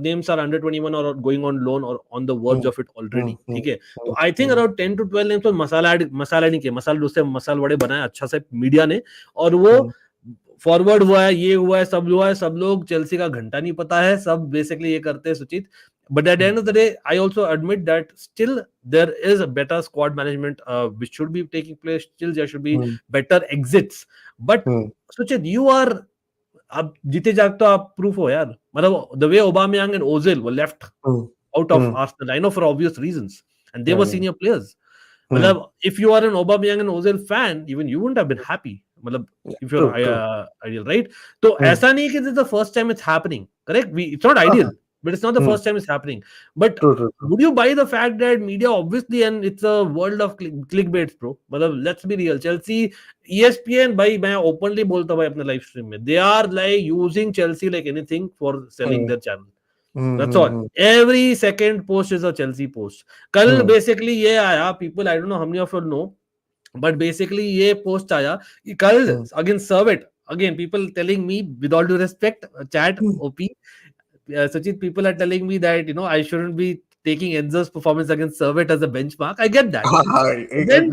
names are under 21 or going on loan or on the verge of it already. ठीक है. तो I think around 10 to 12 names तो मसाला नहीं किया. मसाल वड़े बनाए अच्छा से मीडिया ने, और वो फॉरवर्ड हुआ है, ये हुआ है, सब लोग चेल्सी का घंटा नहीं पता है, सब बेसिकली ये करते हैं सुचित. But at the end of the day, I also admit that still there is a better squad management which should be taking place. Still there should be better exits. But Suchit, you are अब जीते जाग तो आप proof हो यार. मतलब the way Aubameyang and Ozil were left out of Arsenal, I know for obvious reasons, and they were senior players. मतलब if you are an Aubameyang and Ozil fan, even you wouldn't have been happy. मतलब if you're ideal, right? तो ऐसा नहीं कि this is the first time it's happening. Correct? It's not ideal, but it's not the first time it's happening. But would you buy the fact that media obviously, and it's a world of clickbaits, bro? मतलब let's be real. Chelsea, ESPN, भाई मैं openly बोलता हूँ भाई अपने live stream में, they are like using Chelsea like anything for selling their channel. That's all. Every second post is a Chelsea post. कल basically ये आया, people, I don't know how many of you know, but basically ये post आया कि कल against Servette, again people telling me with all due respect, chat OP, Sachit, people are telling me that I shouldn't be taking Enzo's performance against Servette as a benchmark. I get that. Then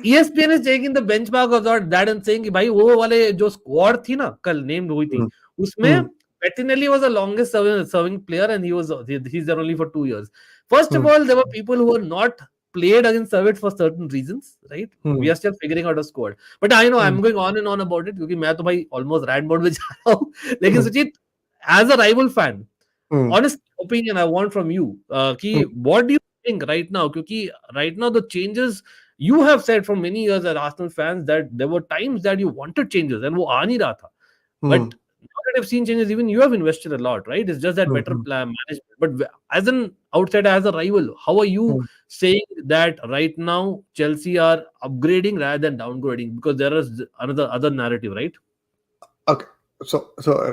ESPN is taking the benchmark of that and saying कि भाई वो वाले जो squad थी ना कल named हुई थी, उसमें Bettinelli was the longest serving player, and he's there only for 2 years. First of all, there were people who were not played against Servette for certain reasons, right? We are still figuring out a squad. But I know I'm going on and on about it because मैं तो भाई almost rant mode में जा रहा हूँ. लेकिन Suchit, as a rival fan, honest opinion I want from you, what do you think right now? Because right now the changes you have said for many years as Arsenal fans that there were times that you wanted changes and वो आ नहीं रहा था. But now that I've seen changes, even you have invested a lot, right? It's just that better plan management. But as an outsider, as a rival, how are you saying that right now Chelsea are upgrading rather than downgrading? Because there is other narrative, right? Okay. So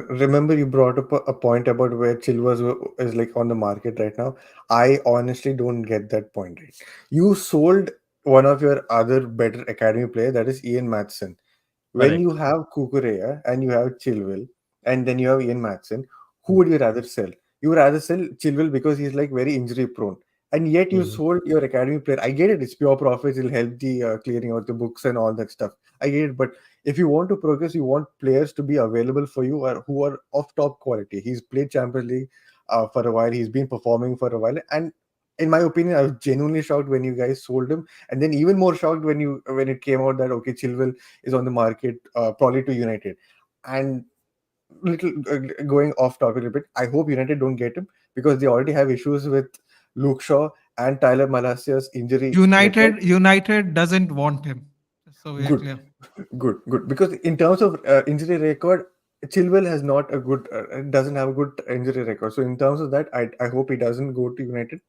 remember you brought up a point about where Chilwell is like on the market right now. I honestly don't get that point. Right? You sold one of your other better academy player, that is Ian Maatson. When you have Kukurea and you have Chilwell and then you have Ian Maatson, who would you rather sell? You would rather sell Chilwell because he's like very injury prone. And yet you sold your academy player. I get it. It's pure profits. It'll help the clearing out the books and all that stuff. I get it. But if you want to progress, you want players to be available for you or who are of top quality. He's played Champions League for a while. He's been performing for a while. And in my opinion, I was genuinely shocked when you guys sold him. And then even more shocked when it came out that, okay, Chilwell is on the market, probably to United. And going off topic a bit, I hope United don't get him because they already have issues with Luke Shaw and Tyler Malacia's injury. United doesn't want him. So we're clear. Good. Because in terms of injury record, Chilwell has not a good, doesn't have a good injury record. So in terms of that, I hope he doesn't go to United.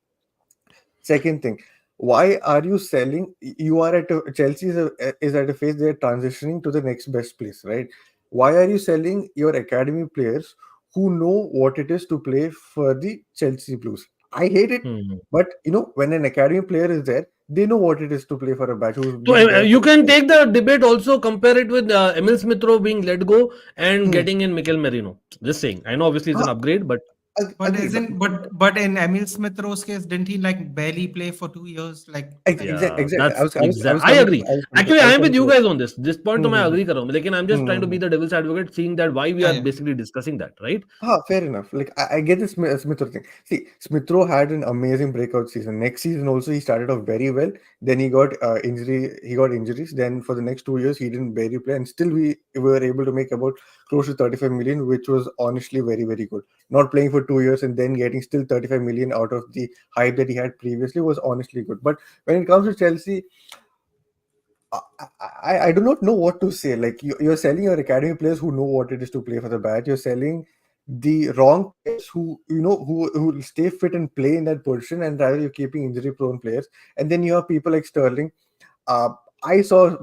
Second thing, why are you selling? You are at Chelsea is at a phase they're transitioning to the next best place, right? Why are you selling your academy players who know what it is to play for the Chelsea Blues? I hate it, but when an academy player is there, they know what it is to play for a batch. So you can take the debate also, compare it with Emil Smith-Rowe being let go and getting in Mikel Merino. Just saying. I know obviously it's an upgrade, but but in Emil Smith-Rowe's case, didn't he like barely play for 2 years? Like exactly. I agree. Actually, I am with you guys on this. This point, I agree. Like, I'm just trying to be the devil's advocate, seeing that why we are basically discussing that, right? Fair enough. Like I get this Smith-Rowe thing. See, Smith-Rowe had an amazing breakout season. Next season also he started off very well. Then he got injury. He got injuries. Then for the next 2 years he didn't barely play, and still we were able to make about close to 35 million, which was honestly very, very good. Not playing for 2 years and then getting still 35 million out of the hype that he had previously was honestly good. But when it comes to Chelsea, I do not know what to say. Like you're selling your academy players who know what it is to play for the badge. You're selling the wrong players who will stay fit and play in that position, and rather you're keeping injury prone players. And then you have people like Sterling. I saw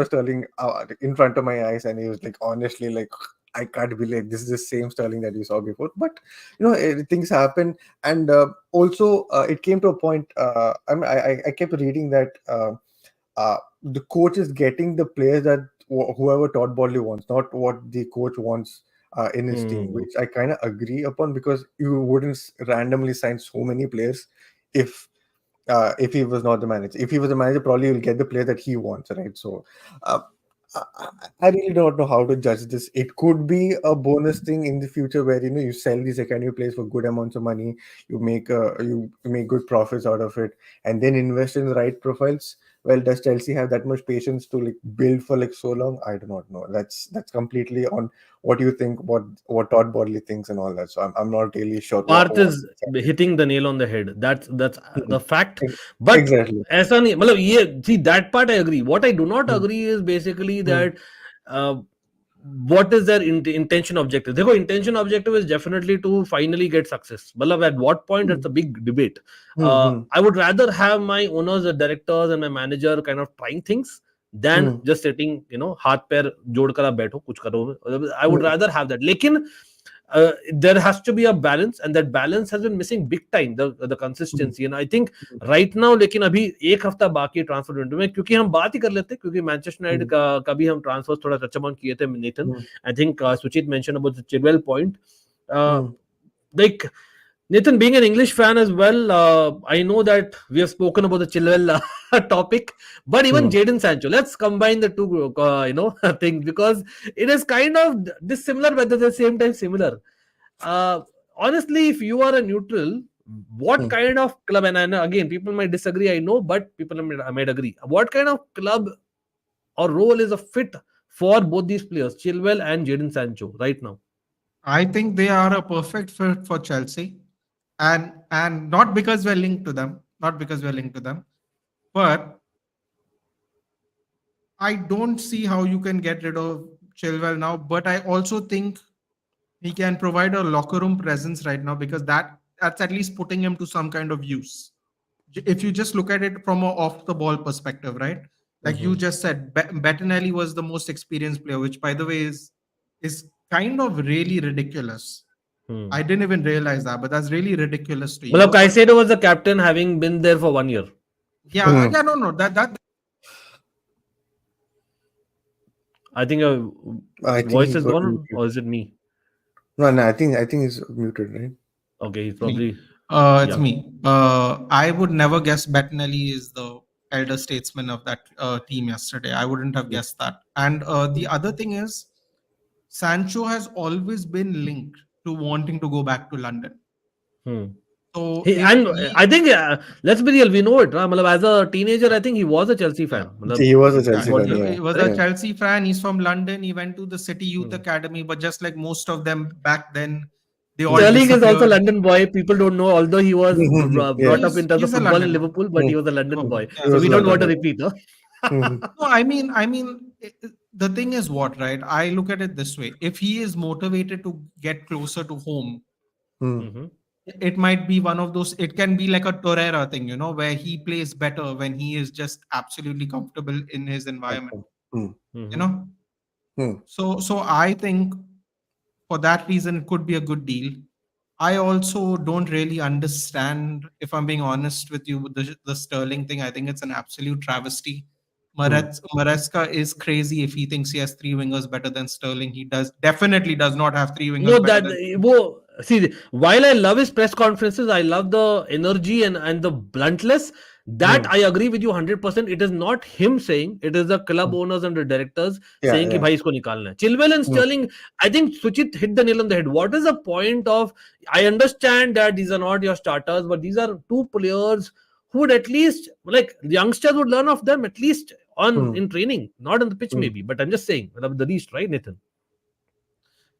Sterling in front of my eyes, and he was like honestly like I can't believe this is the same Sterling that we saw before. But things happen, and also it came to a point. I kept reading that the coach is getting the players that whoever Todd Bowley wants, not what the coach wants in his team, which I kind of agree upon, because you wouldn't randomly sign so many players if he was not the manager. If he was the manager, probably you'll get the player that he wants, right? So uh, I really don't know how to judge this. It could be a bonus thing in the future where you sell these secondary players for good amounts of money, you make good profits out of it, and then invest in the right profiles. Well, does Chelsea have that much patience to build for so long? I do not know. That's completely on what you think, what Todd Bodley thinks and all that. So I'm not really sure. Parth is hitting the nail on the head. That's the fact. But Exactly. ऐसा नहीं, मतलब ये, see, that part I agree. What I do not agree is basically that what is their intention objective. देखो, intention objective is definitely to finally get success. मतलब at what point, it's a big debate. I would rather have my owners, the directors and my manager kind of trying things than just sitting, हाथ पैर जोड़कर आप बैठो कुछ करो. I would rather have that. लेकिन there has to be a balance, and that balance has been missing big time, the consistency. And I think right now, लेकिन अभी एक हफ्ता बाकी ट्रांसफर विंडो में, क्योंकि हम बात ही कर लेते हैं, क्योंकि मैनचेस्टर यूनाइटेड का भी हम ट्रांसफर थोड़ा टच ऑन किए थे. नेथन, आई थिंक सुचित mention about the Chilwell point. Like Nathan, being an English fan as well, I know that we have spoken about the Chilwell topic, but even Jadon Sancho, let's combine the two, things, because it is kind of dissimilar, but at the same time similar. Honestly, if you are a neutral, what kind of club, and I know, again, people might disagree, I know, but people might agree. What kind of club or role is a fit for both these players, Chilwell and Jadon Sancho, right now? I think they are a perfect fit for Chelsea. And not because we're linked to them, but I don't see how you can get rid of Chilwell now. But I also think he can provide a locker room presence right now, because that's at least putting him to some kind of use. If you just look at it from a off the ball perspective, right? Like you just said, Bettinelli was the most experienced player, which by the way is kind of really ridiculous. I didn't even realize that, but that's really ridiculous to you. Well, Caicedo was the captain, having been there for 1 year. Yeah, no. That I think your voice is gone, muted. Or is it me? No, I think he's muted, right? Okay, he's probably. It's me. I would never guess Bettinelli is the elder statesman of that team yesterday. I wouldn't have guessed that. And the other thing is, Sancho has always been linked to wanting to go back to London. So I think, let's be real, we know it. As a teenager, I think he was a Chelsea fan. He was a Chelsea fan. He was a Chelsea fan. He's from London. He went to the City Youth Academy, but just like most of them back then, they all Sterling is also a London boy. People don't know, although he was brought up in terms of football in Liverpool, but he was a London boy. So we don't want to repeat. No, I mean, the thing is what, right? I look at it this way. If he is motivated to get closer to home, it might be one of those, it can be like a Torreira thing, where he plays better when he is just absolutely comfortable in his environment. So I think for that reason, it could be a good deal. I also don't really understand, if I'm being honest with you, with the Sterling thing. I think it's an absolute travesty. Maresca is crazy if he thinks he has three wingers better than Sterling. He definitely does not have three wingers better than see, while I love his press conferences, I love the energy and the bluntness. That I agree with you 100%. It is not him saying, it is the club owners and the directors saying कि भाई इसको निकालना है. Chilwell and Sterling, I think Suchit hit the nail on the head. What is the point of, I understand that these are not your starters, but these are two players who would at least, like, youngsters would learn of them at least in training, not on the pitch maybe, but I'm just saying, the least, right, Nathan?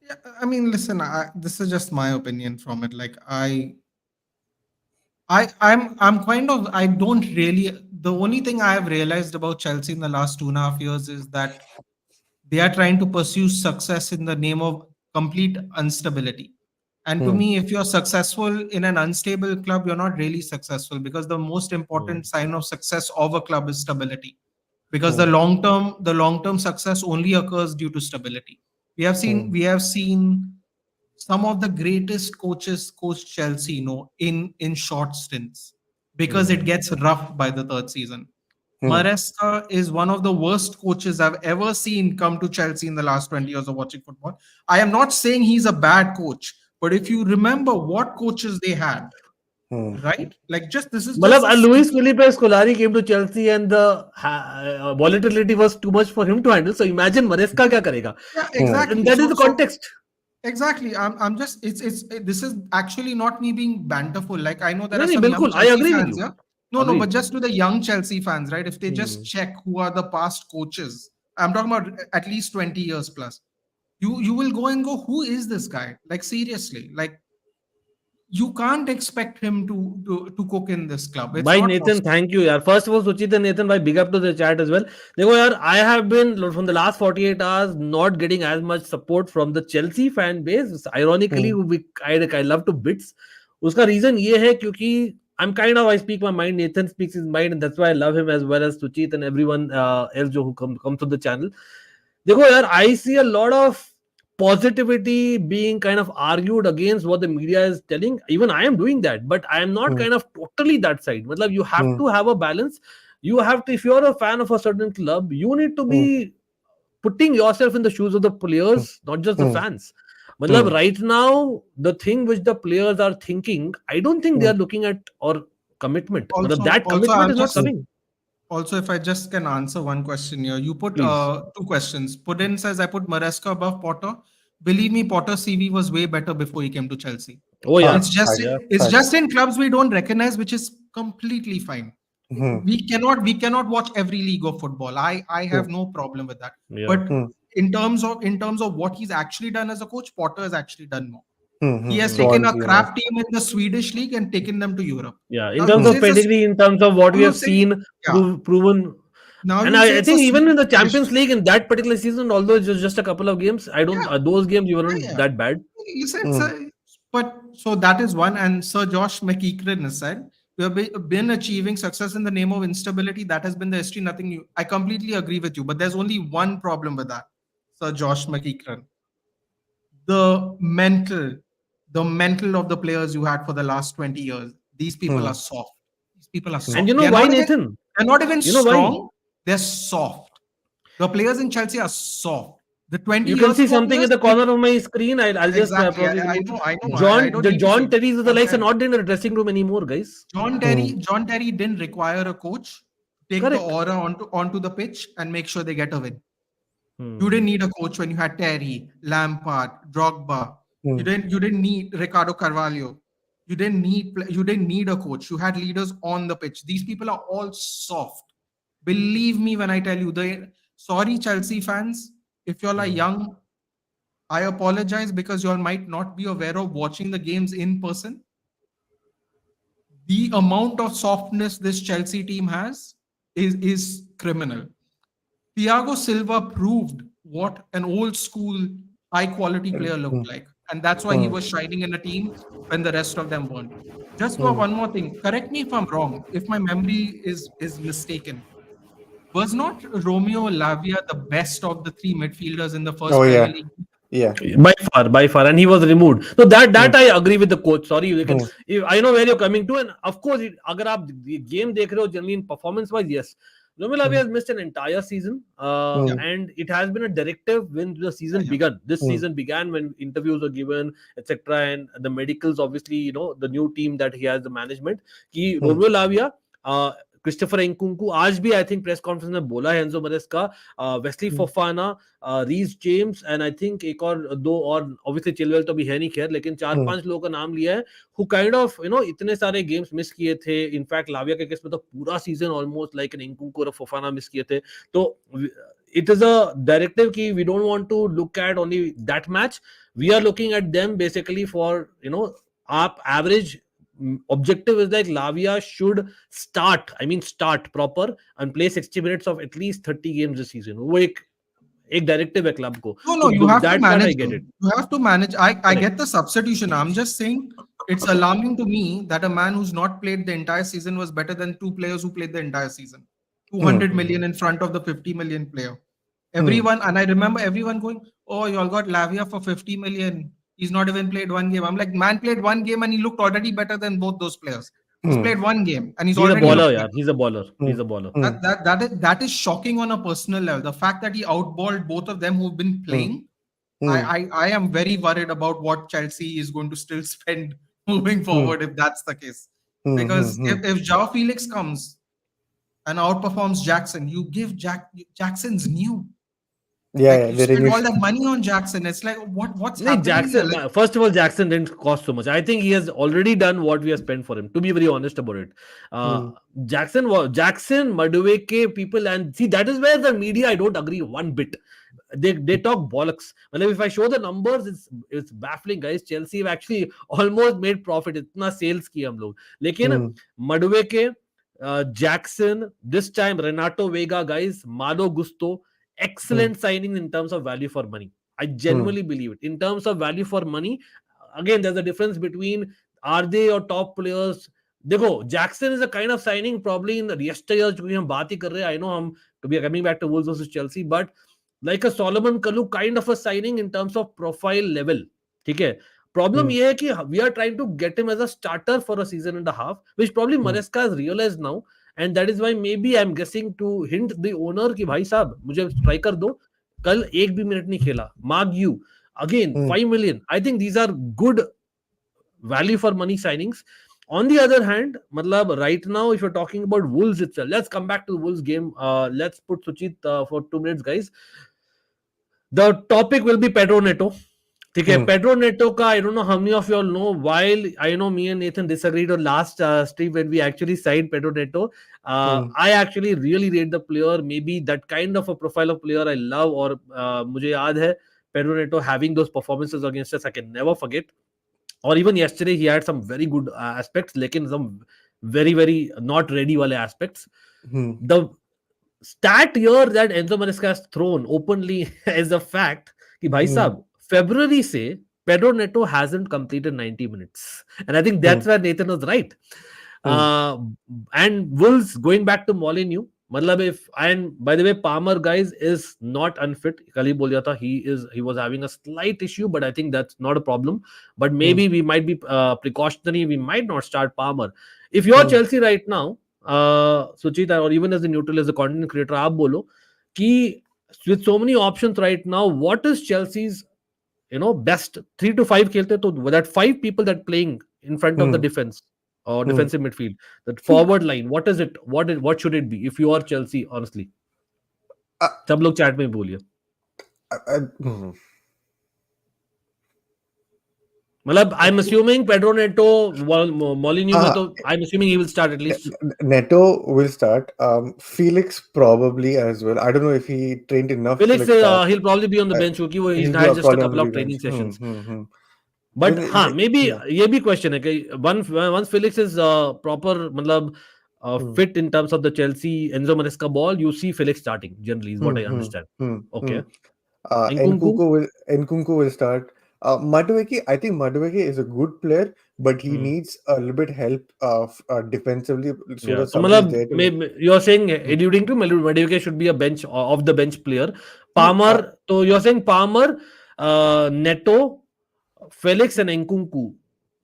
Yeah, I mean, listen, this is just my opinion from it. Like I'm kind of, I don't really, the only thing I have realized about Chelsea in the last 2.5 years is that they are trying to pursue success in the name of complete instability. And to me, if you're successful in an unstable club, you're not really successful, because the most important sign of success of a club is stability. Because the long-term success only occurs due to stability. We have seen some of the greatest coaches coach Chelsea, in short stints because it gets rough by the third season. Maresca is one of the worst coaches I've ever seen come to Chelsea in the last 20 years of watching football. I am not saying he's a bad coach, but if you remember what coaches they had, right? Like this is just मतलब Luis Felipe Scolari came to Chelsea and the volatility was too much for him to handle. So imagine Maresca क्या करेगा? Yeah, exactly. And that is the context. Exactly. I'm just this is actually not me being banterful. Like I know there No, are no, some young बिल्कुल, I Chelsea agree with fans, you. yeah. No, Agreed. but just to the young Chelsea fans, right? If they just check who are the past coaches, I'm talking about at least 20 years plus. You will go and go, who is this guy? Like seriously, like you can't expect him to cook in this club. It's Bhai not Nathan, possible. thank you यार. First of all, Suchit and Nathan, bhai, big up to the chat as well. देखो यार, I have been from the last 48 hours not getting as much support from the Chelsea fan base. Ironically, I love to bits. उसका reason ये है क्योंकि I'm kind of, I speak my mind. Nathan speaks his mind, and that's why I love him as well as Suchit and everyone else who comes to the channel. देखो यार, I see a lot of positivity being kind of argued against what the media is telling. Even I am doing that, but I am not kind of totally that side. Matlab, you have to have a balance. You have to, if you're a fan of a certain club, you need to be putting yourself in the shoes of the players, not just the fans. Matlab, right now, the thing which the players are thinking, I don't think they are looking at or commitment. Matlab, that commitment is not coming. Also, if I just can answer one question here, you put Please. two questions. Puddin says I put Maresca above Potter. Believe me, Potter's CV was way better before he came to Chelsea. Oh yeah, It's just in clubs we don't recognize, which is completely fine. We cannot watch every league of football. I have no problem with that. Yeah. But in terms of what he's actually done as a coach, Potter has actually done more. He has taken a crap team in the Swedish league and taken them to Europe. Yeah, in terms of pedigree, in terms of what we have seen, proven. Now And I think even in the Champions League in that particular season, although it's just a couple of games, I don't those games weren't that bad. You said, but so that is one. And Sir Josh McEachran has said, we have been achieving success in the name of instability. That has been the history, nothing new. I completely agree with you, but there's only one problem with that, Sir Josh McEachran. The mental of the players you had for the last 20 years. These people are soft. These people are soft. And you know why, Nathan? They're not even You know strong. why? They're soft. The players in Chelsea are soft. The 20 You years can see something players, in the corner of my screen. I'll just exactly. probably I know. John Terry's of the likes are not in the dressing room anymore, guys. John Terry didn't require a coach to take the aura onto the pitch and make sure they get a win. You didn't need a coach when you had Terry, Lampard, Drogba. You didn't need Ricardo Carvalho. You didn't need a coach. You had leaders on the pitch. These people are all soft. Believe me when I tell you. Sorry, Chelsea fans, if you all are young, I apologize because you all might not be aware of watching the games in person. The amount of softness this Chelsea team has is criminal. Thiago Silva proved what an old school, high quality player looked like. And that's why he was shining in a team when the rest of them weren't. Just for one more thing, correct me if I'm wrong, if my memory is mistaken. Was not Romeo Lavia the best of the three midfielders in the first Premier League? Yeah, by far, and he was removed. So that I agree with the coach. Sorry, I know where you're coming to, and of course, अगर आप game देख रहे हो, generally in performance-wise, yes, Romeo Lavia has missed an entire season, and it has been a directive when the season began. This season began when interviews were given, etc., and the medicals, obviously, the new team that he has, the management. कि Romeo Lavia, Christopher Nkunku आज भी I think press conference में बोला है Enzo Maresca, Wesley Fofana, Reece James and I think एक और दो और ऑब्वियसली चिलवेल तो भी है नहीं खैर, लेकिन 4-5 लोगों का नाम लिया है हु काइंड ऑफ इतने सारे गेम्स मिस किए थे. इनफैक्ट लाविया के केस में तो पूरा सीजन ऑलमोस्ट लाइक एन एंकुंकू और फोफाना मिस किए थे. तो it is a directive ki we don't want to look at only that match. We are looking at them basically for our average objective is like Lavia should start proper and play 60 minutes of at least 30 games this season. वो एक directive है club को. No, you have to manage. You have to manage. I get the substitution. I'm just saying it's alarming to me that a man who's not played the entire season was better than two players who played the entire season. 200 million in front of the 50 million player. Everyone, and I remember everyone going, "Oh, you all got Lavia for 50 million. He's not even played one game." I'm like, man played one game and he looked already better than both those players. He's played one game and he's He's a already baller, looked yeah. better. He's a baller. He's a baller. That is shocking on a personal level. The fact that he outballed both of them who've been playing, I am very worried about what Chelsea is going to still spend moving forward if that's the case. Because if João Felix comes and outperforms Jackson, you give Jackson's new. Yeah, You very spend new. all that money on Jackson. It's like what's No, happening Jackson. here? Like, First of all, Jackson didn't cost so much. I think he has already done what we have spent for him. To be very honest about it, Jackson, Madueke people, and see that is where the media I don't agree one bit. They talk bollocks. Well, if I show the numbers, it's baffling, guys. Chelsea have actually almost made profit. इतना sales किया हम लोग. लेकिन Madueke, Jackson, this time Renato Vega, guys, Malo Gusto, excellent signing in terms of value for money. I genuinely believe it. In terms of value for money, again, there's a difference between are they your top players. देखो, Jackson is a kind of signing probably in the yesteryears क्योंकि हम बात ही कर रहे हैं. I know हम we are coming back to Wolves versus Chelsea, but like a Solomon Kalou kind of a signing in terms of profile level. ठीक है. Problem ये है कि we are trying to get him as a starter for a season and a half, which probably Maresca has realized now, and that is why maybe I'm guessing to hint the owner कि भाई साहब मुझे striker दो, कल एक भी minute नहीं खेला. Mark you again 5 million. I think these are good value for money signings. On the other hand, matlab, right now, if you're talking about Wolves itself, let's come back to the Wolves game. Let's put Suchit for 2 minutes, guys. The topic will be Pedro Neto. Okay, Pedro Neto ka, I don't know how many of you all know, while I know me and Nathan disagreed on last stream when we actually signed Pedro Neto, I actually really rate the player. Maybe that kind of a profile of player I love, or mujhe yaad hai, Pedro Neto having those performances against us, I can never forget. Or even yesterday, he had some very good aspects, lekin some very, very not ready wale aspects. The stat here that Enzo Maresca has thrown openly is a fact कि भाई साहब February से Pedro Neto hasn't completed 90 minutes, and I think that's where Nathan was right. And Wolves, going back to Molineux, मतलब if, and by the way, Palmer, guys, is not unfit. कल ही बोल दिया था, he was having a slight issue, but I think that's not a problem. But maybe we might be precautionary. We might not start Palmer. If you're Chelsea right now, Suchita, or even as the neutral, as a content creator, आप बोलो कि with so many options right now, what is Chelsea's best 3 to 5 खेलते तो that 5 people that playing in front of the defense or defensive midfield, that forward line, what is it? What should it be if you are Chelsea, honestly? सब लोग chat में बोलिए. मतलब I'm assuming Pedro Neto, Molineux में तो I'm assuming he will start at least. Neto will start. Felix probably as well. I don't know if he trained enough. Felix, he'll probably be on the bench क्योंकि he's had just a couple of training sessions. But maybe ये भी question है कि once Felix is proper मतलब fit in terms of the Chelsea Enzo Maresca ball, you see Felix starting generally is what I understand. Okay. Nkunku will start. Madueke, I think Madueke is a good player, but he needs a little bit help defensively. So that you're saying alluding to Madueke should be a bench of the bench player. Palmer, so you're saying Palmer, Neto, Felix and Nkunku.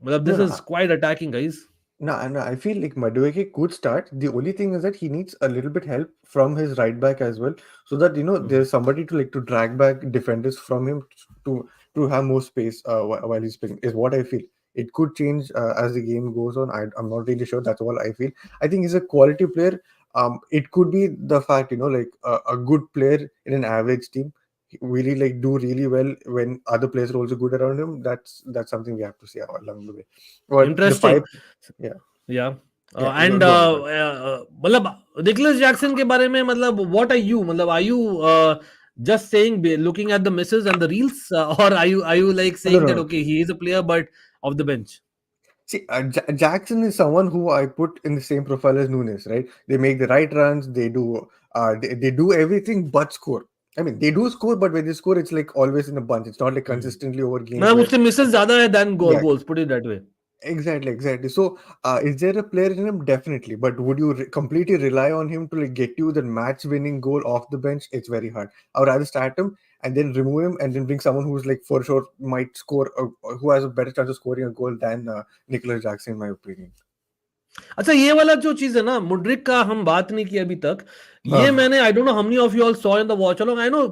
This is quite attacking, guys. No, I feel like Madueke could start. The only thing is that he needs a little bit help from his right back as well, so that there's somebody to drag back defenders from him to have more space while he's playing. Is what I feel. It could change as the game goes on. I'm not really sure. That's all I feel. I think he's a quality player. It could be the fact a good player in an average team really do really well when other players are also good around him. That's something we have to see along the way. But interesting. Yeah. And मतलब Nicholas Jackson के बारे में मतलब what are you? मतलब are you just saying looking at the misses and the reels, or are you like saying that okay, he is a player but off the bench? See, Jackson is someone who I put in the same profile as Nunes, right? They make the right runs, they do everything but score. I mean, they do score, but when they score, it's like always in a bunch. It's not like consistently over games. उसके misses ज़्यादा है than goals. Put it that way. Exactly. So, is there a player in him? Definitely. But would you completely rely on him to like get you the match-winning goal off the bench? It's very hard. I would rather start him and then remove him and then bring someone who's like for sure might score, who has a better chance of scoring a goal than Nicholas Jackson, in my opinion. अच्छा, ये वाला जो चीज है ना, Mudryk का हम बात नहीं की अभी तक. ये हाँ. मैंने, I don't know how many of you all saw in the watch along. I know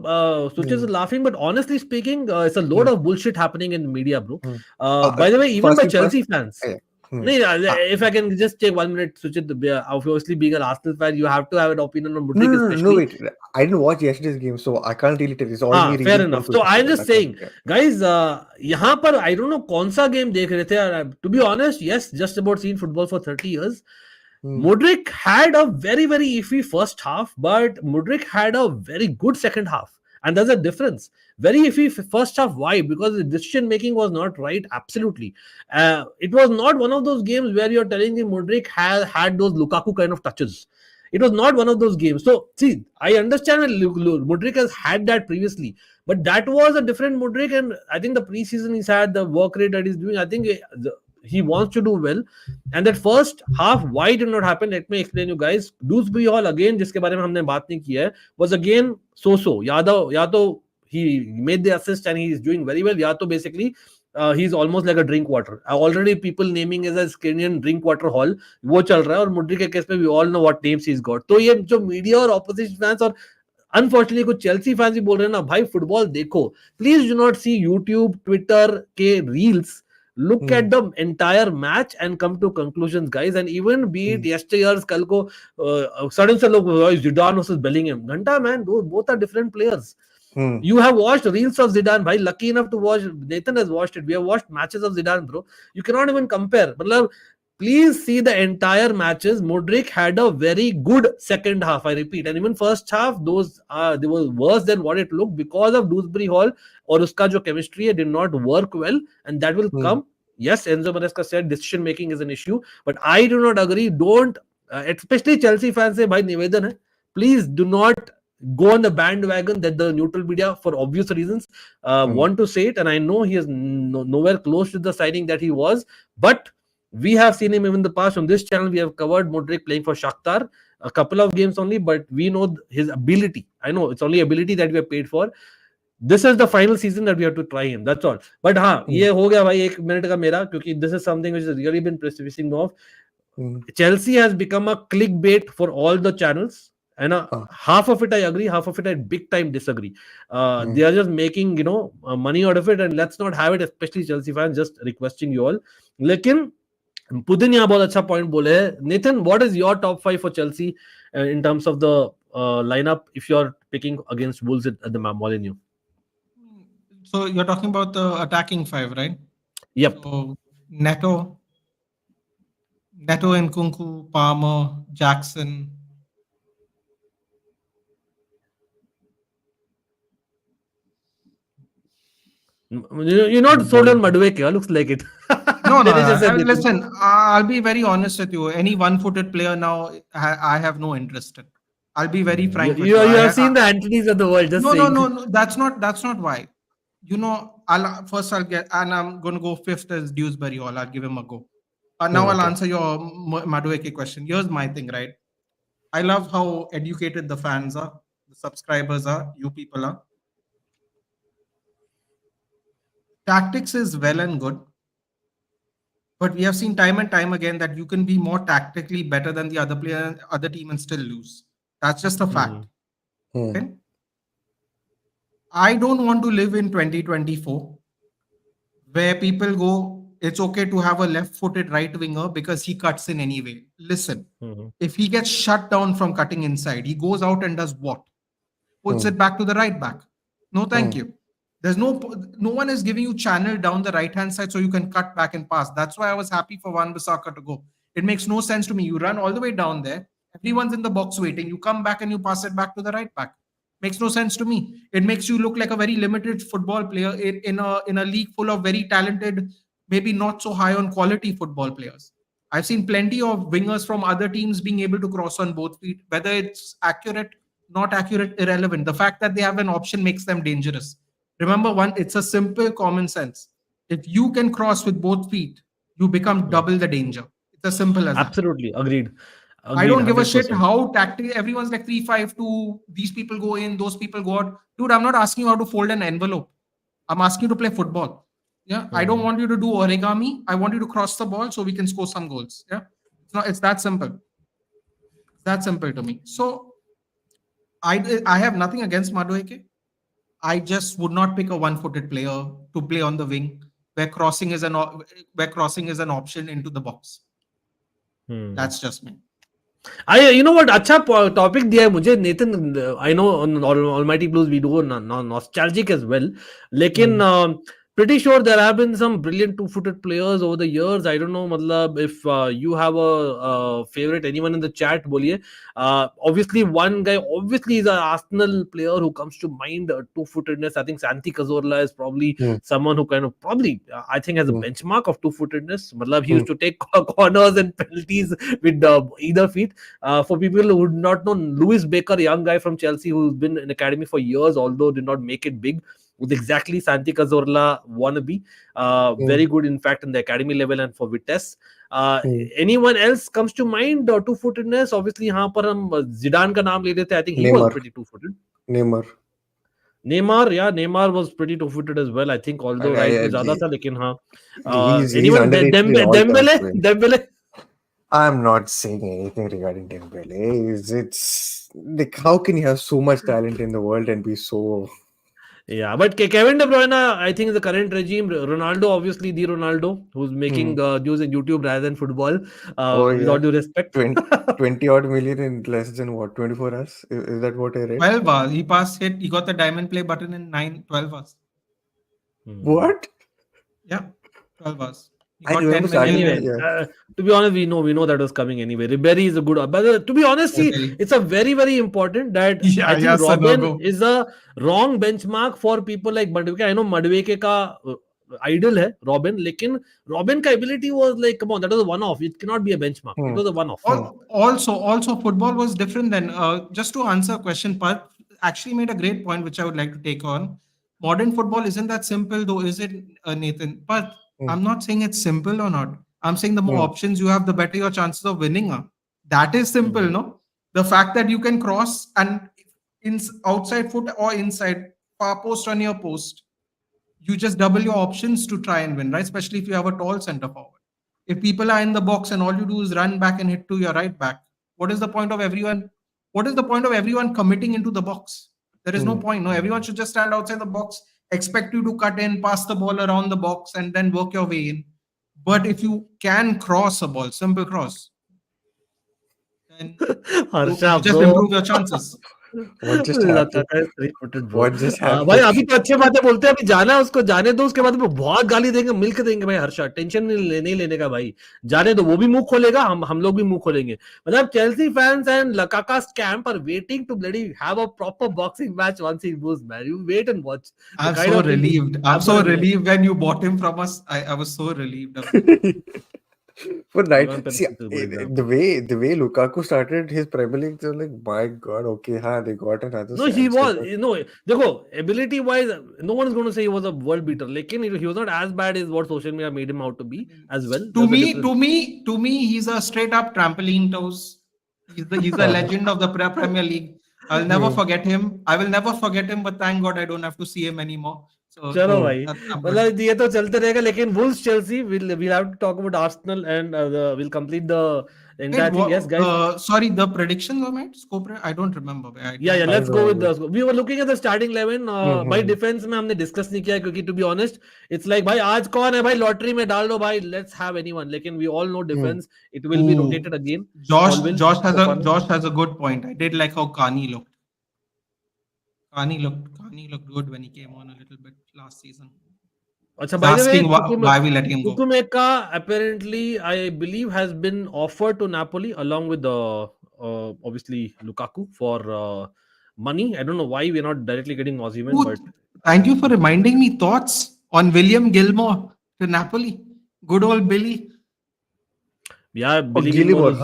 Suchis is laughing, but honestly speaking, it's a load of bullshit happening in media, bro. By the way, even by Chelsea fans. Yeah. If I can just take 1 minute, Suchit, obviously being an Arsenal fan, you have to have an opinion on Mudryk, especially. No, wait. I didn't watch yesterday's game, so I can't really tell. It's all me reading. Fair enough. So I'm just saying, guys, यहाँ पर I don't know कौन सा game देख रहे थे. To be honest, yes, just about seen football for 30 years. Mudryk had a very, very iffy first half, but Mudryk had a very good second half. And there's a difference. Very iffy first half. Why? Because the decision making was not right. Absolutely. It was not one of those games where you're telling me Mudryk had those Lukaku kind of touches. It was not one of those games. So, see, I understand that Mudryk has had that previously, but that was a different Mudryk. And I think the preseason he's had, the work rate that he's doing, I think he wants to do well. And that first half, why did not happen? Let me explain you guys. Dewsbury Hall again, जिसके बारे में हमने बात नहीं की है, was again so-so. या तो he made the assist and he is doing very well. या तो basically he's almost like a drink water. Already people naming as a Kenyan drink water hall, वो चल रहा है. और मुड्रिक के केस में we all know what names he's got. तो ये जो मीडिया और opposition fans और अनफॉर्चुनेटली कुछ चेल्सी फैंस भी बोल रहे हैं ना, भाई फुटबॉल देखो, please do not see YouTube Twitter के reels. Look at the entire match and come to conclusions, guys. And even be it yesteryears, कल को sudden से लोग Zidane versus Bellingham, घंटा man, both are different players. You have watched reels of Zidane, bhai. Lucky enough to watch. Nathan has watched it. We have watched matches of Zidane, bro. You cannot even compare. Matlab, please see the entire matches. Mudryk had a very good second half. I repeat, and even first half, they were worse than what it looked because of Dewsbury Hall or uska jo chemistry did not work well, and that will come. Yes, Enzo Maresca said decision making is an issue, but I do not agree. Don't, especially Chelsea fans, say, bhai, nivedan hai. Please do not go on the bandwagon that the neutral media, for obvious reasons, want to say it. And I know he is nowhere close to the signing that he was, but we have seen him even in the past. On this channel, we have covered Mudryk playing for Shakhtar, a couple of games only, but we know his ability. I know it's only ability that we are paid for. This is the final season that we have to try him. That's all. But हाँ, ये हो गया भाई 1 minute का मेरा, क्योंकि this is something which has really been pissing off. Chelsea has become a clickbait for all the channels. And half of it I agree, half of it I big time disagree. They are just making money out of it, and let's not have it, especially Chelsea fans. Just requesting you all. लेकिन Putin यहाँ बहुत अच्छा point बोले है. Nathan, what is your top 5 for Chelsea in terms of the lineup if you're picking against Wolves at the Molineux? So you're talking about the attacking 5, right? Yep. So Neto, Nkunku, Palmer, Jackson. You're not sold on Madueke, looks like it. No. Listen, I'll be very honest with you. Any one-footed player now, I have no interest in. I'll be very frank with you. You have seen the Antonies of the world. Just no. That's not why. I'm going to go 5th as Dewsbury Hall. I'll give him a go. Now I'll answer your Madueke question. Here's my thing, right? I love how educated the fans are, the subscribers are, you people are. Tactics is well and good, but we have seen time and time again that you can be more tactically better than the other player, other team, and still lose. That's just a fact. Okay? I don't want to live in 2024 where people go, it's okay to have a left-footed right winger because he cuts in anyway. Listen, if he gets shut down from cutting inside, he goes out and does what? Puts it back to the right back. No, thank you. There's no one is giving you channel down the right-hand side so you can cut back and pass. That's why I was happy for Wan-Bissaka to go. It makes no sense to me. You run all the way down there. Everyone's in the box waiting. You come back and you pass it back to the right back. Makes no sense to me. It makes you look like a very limited football player in a league full of very talented, maybe not so high on quality football players. I've seen plenty of wingers from other teams being able to cross on both feet. Whether it's accurate, not accurate, irrelevant. The fact that they have an option makes them dangerous. Remember, it's a simple common sense. If you can cross with both feet, you become double the danger. It's as simple as that. Absolutely agreed. I don't give a shit 100%. how tactical everyone's like 3-5-2. These people go in, those people go out. Dude, I'm not asking you how to fold an envelope. I'm asking you to play football. Yeah, I don't want you to do origami. I want you to cross the ball so we can score some goals. Yeah, it's that simple. It's that simple to me. So I have nothing against Madueke. I just would not pick a one-footed player to play on the wing where crossing is an option into the box. That's just me. You know what? अच्छा topic दिया है मुझे Nathan. I know on Almighty Blues we do nostalgic as well. लेकिन pretty sure there have been some brilliant two-footed players over the years. I don't know, मतलब if you have a favorite, anyone in the chat, बोलिए. Obviously, one guy obviously is an Arsenal player who comes to mind. Two-footedness. I think Santi Cazorla is probably someone who kind of I think has a benchmark of two-footedness. मतलब he used to take corners and penalties with either feet. For people who would not know, Lewis Baker, a young guy from Chelsea who's been in academy for years, although did not make it big, with exactly Santi Cazorla wannabe. Very good, in fact, in the academy level and for Vitesse. Anyone else comes to mind? Two-footedness? Obviously, यहाँ पर हम Zidane का नाम ले लेते हैं. I think he was pretty two-footed. Neymar, yeah, Neymar was pretty two-footed as well. I think, although right में ज़्यादा था, लेकिन हाँ. Anyone? Dembele. I'm not saying anything regarding Dembele. It's like, how can you have so much talent in the world and be so... Yeah, but Kevin De Bruyne, I think, is the current regime. Ronaldo, obviously, the Ronaldo, who's making news in YouTube rather than football. With all due respect. 20 odd million in less than what, 24 hours? Is that what I read? 12 hours. He passed it. He got the diamond play button in 12 hours. What? Yeah, 12 hours. Anyway, to be honest, we know that was coming anyway. Ribéry is a good, but to be honest, see, it's a very, very important that I think Robin is a wrong benchmark for people like Madueke. I know Madueke ka idol hai Robin, lekin Robin ka ability was like, come on, that was a one-off. It cannot be a benchmark. It was a one-off. Also, football was different then. Just to answer a question, Parth actually made a great point, which I would like to take on. Modern football isn't that simple, though, is it, Nathan? But I'm not saying it's simple or not. I'm saying the more options you have, the better your chances of winning are. That is simple, no? The fact that you can cross and outside foot or inside, far post or near post, you just double your options to try and win, right? Especially if you have a tall centre forward. If people are in the box and all you do is run back and hit to your right back, what is the point of everyone committing into the box? There is no point. No, everyone should just stand outside the box, expect you to cut in, pass the ball around the box, and then work your way in. But if you can cross a ball, simple cross, then Harsha, just improve your chances. What just happened? What just happened? भाई अभी तो अच्छी बातें बोलते हैं, अभी जाना है उसको, जाने दो, उसके बाद बहुत गाली देंगे, मिलके देंगे भाई. हर्षा, टेंशन नहीं लेने का भाई, जाने दो, वो भी मुंह खोलेगा, हम लोग भी मुंह खोलेंगे. मतलब Chelsea fans and Lukaku's camp are waiting to bloody have a proper boxing match once he moves, man. You wait and watch. I'm so relieved when you bought him from us. I was so relieved. But see, the way Lukaku started his Premier League, so like, my God, okay, they got another. No, he was, देखो, ability wise, no one is going to say he was a world beater. Lekin he was not as bad as what social media made him out to be as well. To me, he's a straight up trampoline toes. He's a legend of the Premier League. I'll never forget him. I will never forget him, but thank God I don't have to see him anymore. So, चलो भाई, मतलब ये तो चलते रहेगा, लेकिन Wolves Chelsea we'll have to talk about Arsenal and we'll complete the entire thing. Yes, guys. Sorry, the predictions were made. I don't remember. Yeah, let's go with the. We were looking at the starting 11. By defense में हमने discuss नहीं किया, क्योंकि to be honest, it's like भाई आज कौन है भाई, lottery में डाल दो भाई, let's have anyone. लेकिन we all know defense, it will be rotated again. Josh has a good point. I did like how Carney looked. Carney looked good when he came on a little bit last season. Achha, by the way, why we let him go? Chukwuemeka apparently, I believe, has been offered to Napoli along with obviously Lukaku for money. I don't know why we're not directly getting Osimhen, but thank you for reminding me. Thoughts on William Gilmore to Napoli? Good old Billy. Yeah, Billy Gilmore is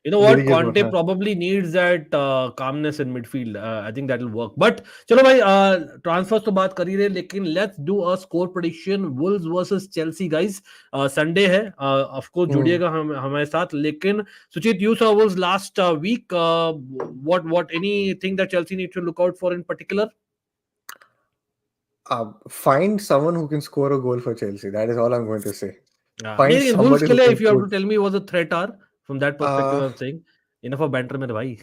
You know what? Getting his one, Conte huh? probably needs that calmness in midfield. I think that will work. But चलो भाई transfers तो बात कर ही रहे, लेकिन let's do a score prediction. Wolves versus Chelsea, guys. Sunday है. Of course जुड़िएगा हमारे साथ. लेकिन Suchit, you saw Wolves last week. What anything that Chelsea need to look out for in particular? Find someone who can score a goal for Chelsea. That is all I'm going to say. Yeah. Find नहीं, Wolves somebody के who लिए, can if you have to put. tell me was a threat are from that perspective, Uh, I'm saying enough of banter मेरे भाई.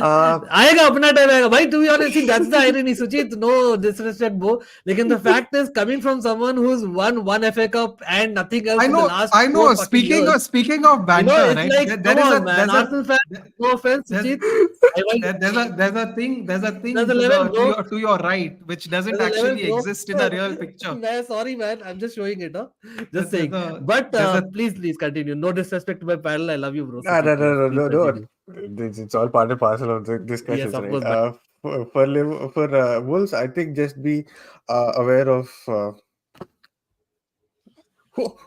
uh, आएगा अपना time आएगा भाई. To be honest, see, that's the irony, Suchit. No disrespect, bro. लेकिन the fact is, coming from someone who's won one FA Cup and nothing else I in the know, last I 4 know. fucking Speaking years. of speaking of You know, banter, it's right? like, There come is on, man. Arsenal fans, there- no offense, there's Suchit. I want there's a thing there's a to level, the bro. to your right which doesn't There's a level, actually bro. exist in a real picture. Man, sorry, man. I'm just showing it, huh? There- Just saying. But there's a please continue. No disrespect to my panel. I love you, bro. no, Suchit, no, no, please no, no. continue. It's all part and parcel of the Yes, discussions, of right? course. But For Wolves, I think just be aware of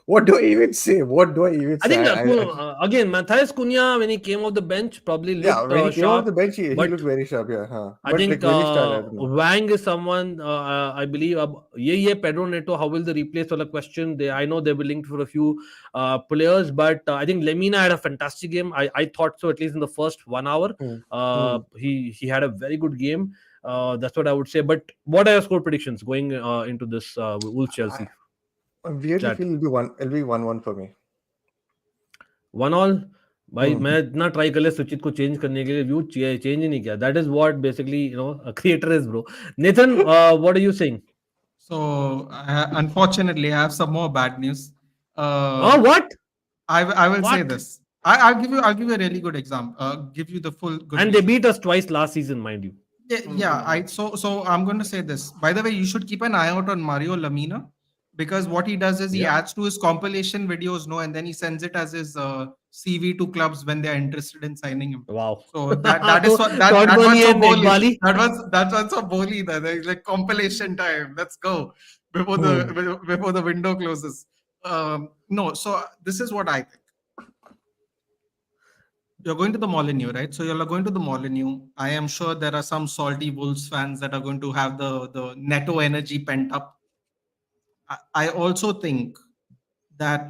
what do I even say? What do I even I say? think I again, Matthias Cunha, when he came off the bench, probably yeah, looked when he came off the sharp. bench, he But looked very sharp. Yeah, huh? I But like think when he started, I don't know. Wang is someone I believe. Ye Pedro Neto, how will they replace? All the question. I know they were linked for a few players, but I think Lemina had a fantastic game. I thought so, at least in the first 1 hour. Hmm. Hmm. He had a very good game. That's what I would say. But what are your score predictions going into this Wolves Chelsea? I weirdly Chat. feel it'll be 1-1 for me. 1-1. भाई Hmm. मैं इतना try कर लिया सुचित को change करने के लिए, व्यू चेंज ही नहीं किया. That is what basically creator is, bro. Nathan, what are you saying? So unfortunately, I have some more bad news. What? I will say What? this. I'll give you a really good example. Give you the full good. And they reason. beat us twice last season, mind you. Yeah. So I'm going to say this. By the way, you should keep an eye out on Mario Lamina, because what he does is he Yeah. adds to his compilation videos, and then he sends it as his CV to clubs when they're interested in signing him. Wow. So that is So, that Todd that Bowley one's so and bowly. Iqbali. That one's so bowly. That is like compilation time. Let's go before the window closes. No, so this is what I think. You're going to the Molineux, right? So you're going to the Molineux. I am sure there are some salty Wolves fans that are going to have the Neto energy pent up. I also think that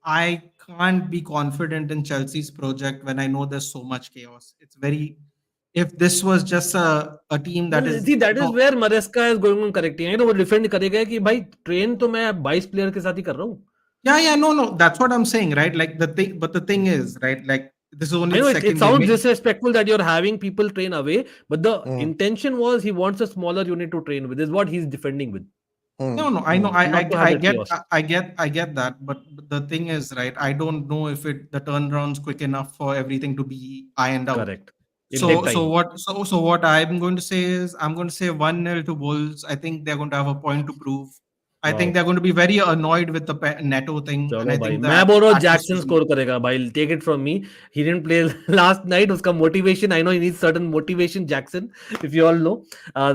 I can't be confident in Chelsea's project when I know there's so much chaos. It's very, if this was just a team that is See, that is where Maresca is going on correcting. वो defend करेगा कि भाई train तो मैं 22 player के साथ ही कर रहा हूँ. Yeah, no, that's what I'm saying, right? Like the thing is, right? Like this is only I know the it second sounds game. disrespectful that you're having people train away, but the intention was he wants a smaller unit to train with. Is what he's defending with. No, I know, Not to have that chaos. I get that, but the thing is, right? I don't know if the turnaround's quick enough for everything to be ironed out. Correct. It'll take time. So what I'm going to say is I'm going to say 1-0 to Wolves. I think they're going to have a point to prove. I think they're going to be very annoyed with the Neto thing. चलो And I भाई, think मैं बोल रहा हूँ that Jackson score करेगा भाई. Take it from me. He didn't play last night. उसका motivation, I know he needs certain motivation. Jackson, if you all know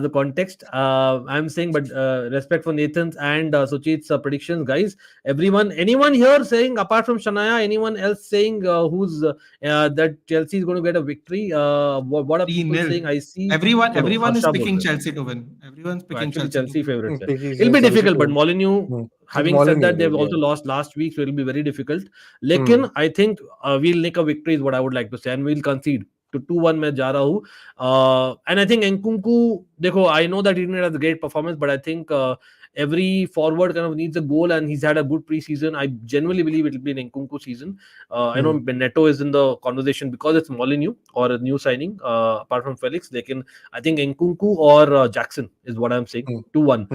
the context, I'm saying, but respect for Nathan's and Suchit's predictions, guys. Anyone here saying apart from Shania, anyone else saying that Chelsea is going to get a victory? What are people 3-0. saying? I see Everyone is Harsha picking बोल रहा है. Chelsea to win. Everyone's picking Actually Chelsea Chelsea to win. favorites. Picking It'll be Chelsea difficult, but to- Molineux, having said Molineux that, they've will, also yeah. lost last week, so it'll be very difficult. Lekin I think we'll make a victory is what I would like to say, and we'll concede. To 2-1 मैं जा रहा हूँ. And I think Nkunku, देखो, I know that he didn't have a great performance, but I think every forward kind of needs a goal, and he's had a good preseason. I genuinely believe it will be an Nkunku season. I know Neto is in the conversation because it's Molineux or a new signing apart from Felix. Lekin I think Nkunku or Jackson is what I'm saying. 2-1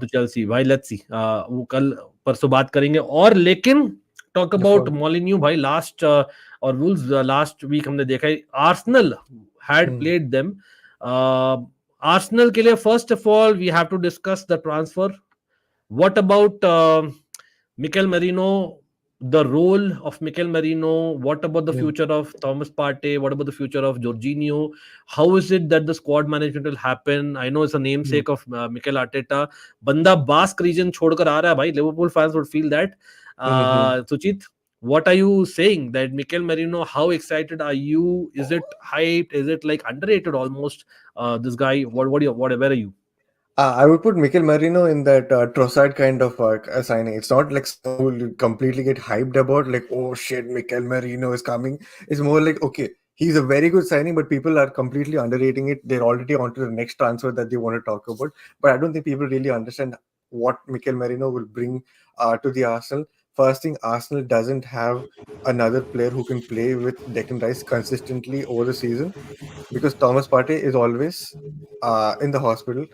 to Chelsea. Why? Let's see. वो कल परसों बात करेंगे. और लेकिन talk about Molineux भाई, last और Wolves last week हमने देखा है. Arsenal had played them. Arsenal के लिए first of all we have to discuss the transfer. What about Mikel Merino? The role of Mikel Merino. What about the future of Thomas Partey? What about the future of Jorginho? How is it that the squad management will happen? I know it's a namesake of Mikel Arteta. बंदा Basque region छोड़कर आ रहा है भाई. Liverpool fans would feel that. Suchit, what are you saying that Mikel Merino? How excited are you? Is it hyped? Is it like underrated almost? This guy, where are you? I would put Mikel Merino in that Trossard kind of signing. It's not like someone who will completely get hyped about, like, oh shit, Mikel Merino is coming. It's more like, okay, he's a very good signing, but people are completely underrating it. They're already on to the next transfer that they want to talk about. But I don't think people really understand what Mikel Merino will bring to the Arsenal. First thing, Arsenal doesn't have another player who can play with Declan Rice consistently over the season, because Thomas Partey is always in the hospital,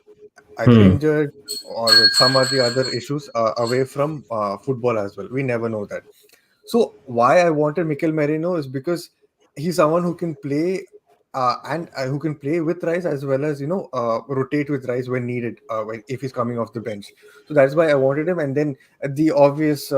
either Hmm. injured or with some of the other issues away from football as well. We never know that. So why I wanted Mikel Merino is because he's someone who can play and who can play with Rice, as well as rotate with Rice when needed, if he's coming off the bench. So that's why I wanted him. And then the obvious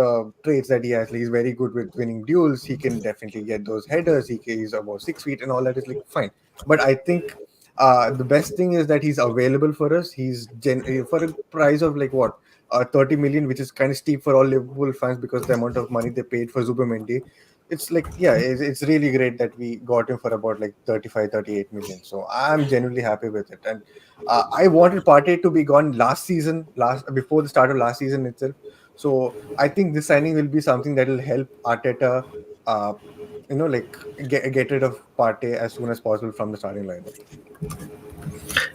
traits that he has, like, he's very good with winning duels. He can definitely get those headers. He's about 6 feet and all that is like fine. But I think the best thing is that he's available for us. For a price of like what, 30 million, which is kind of steep for all Liverpool fans because the amount of money they paid for Zubimendi. It's like, yeah, it's really great that we got him for about like 35, 38 million. So I'm genuinely happy with it. And I wanted Partey to be gone last season, before the start of last season itself. So I think this signing will be something that will help Arteta, uh, like get rid of Partey as soon as possible from the starting lineup.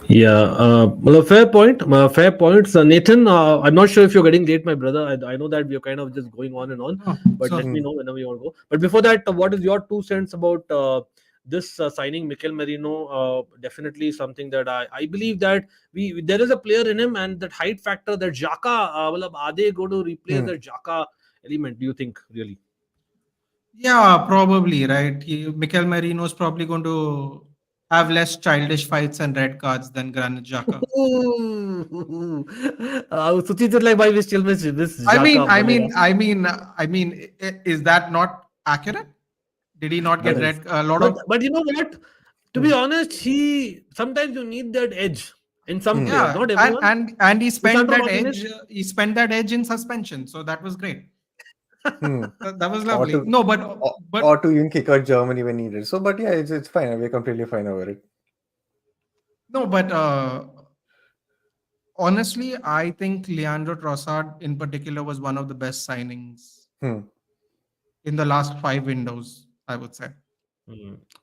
Yeah, well, a fair point. Fair points. Nathan, I'm not sure if you're getting late, my brother. I know that we're kind of just going on and on, Oh, but let sorry. me know whenever you want to go. But before that, what is your 2 cents about this signing, Mikel Merino? Definitely something that I believe that there is a player in him, and that height factor, that Xhaka, are they going to replace Hmm. that Xhaka element? Do you think really? Yeah, probably, right. Mikel Merino is probably going to have less childish fights and red cards than Granit Xhaka. Suchit is like, by which still miss this I mean, Xhaka I banega. mean, I mean, I mean, is that not accurate? Did he not get But Well, red? A lot but of but you know what? To be hmm, honest, he sometimes you need that edge in some hmm, players, yeah, not and everyone. and he spent Lisandro that Martinez. edge. He spent that edge in suspension, so that was great. hmm. That was Or lovely. to No, but but or to even kick out Germany when needed. So, but yeah, it's fine. We're completely fine over it. no, but honestly, I think Leandro Trossard in particular was one of the best signings Hmm. in the last 5 windows, I would say.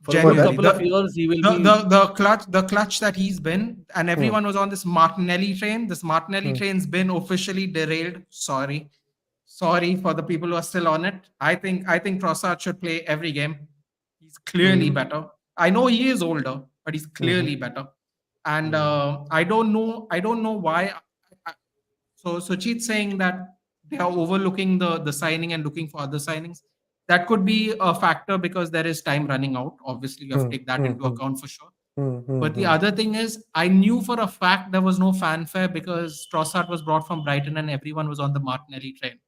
For a For good that, Genuinely, couple of years, he will be. the clutch that he's been, and hmm, everyone was on this Martinelli train. This Martinelli hmm, train's been officially derailed. Sorry for the people who are still on it. I think Trossard should play every game. He's clearly hmm, better. I know he is older, but he's hmm, hmm, clearly better. And Mm. I don't know why. So Suchit saying that they are overlooking the signing and looking for other signings. That could be a factor because there is time running out. Obviously, you have hmm, to take that hmm, into hmm, account for sure. hmm, hmm, But the hmm. other thing is, I knew for a fact there was no fanfare because Trossard was brought from Brighton and everyone was on the Martinelli train.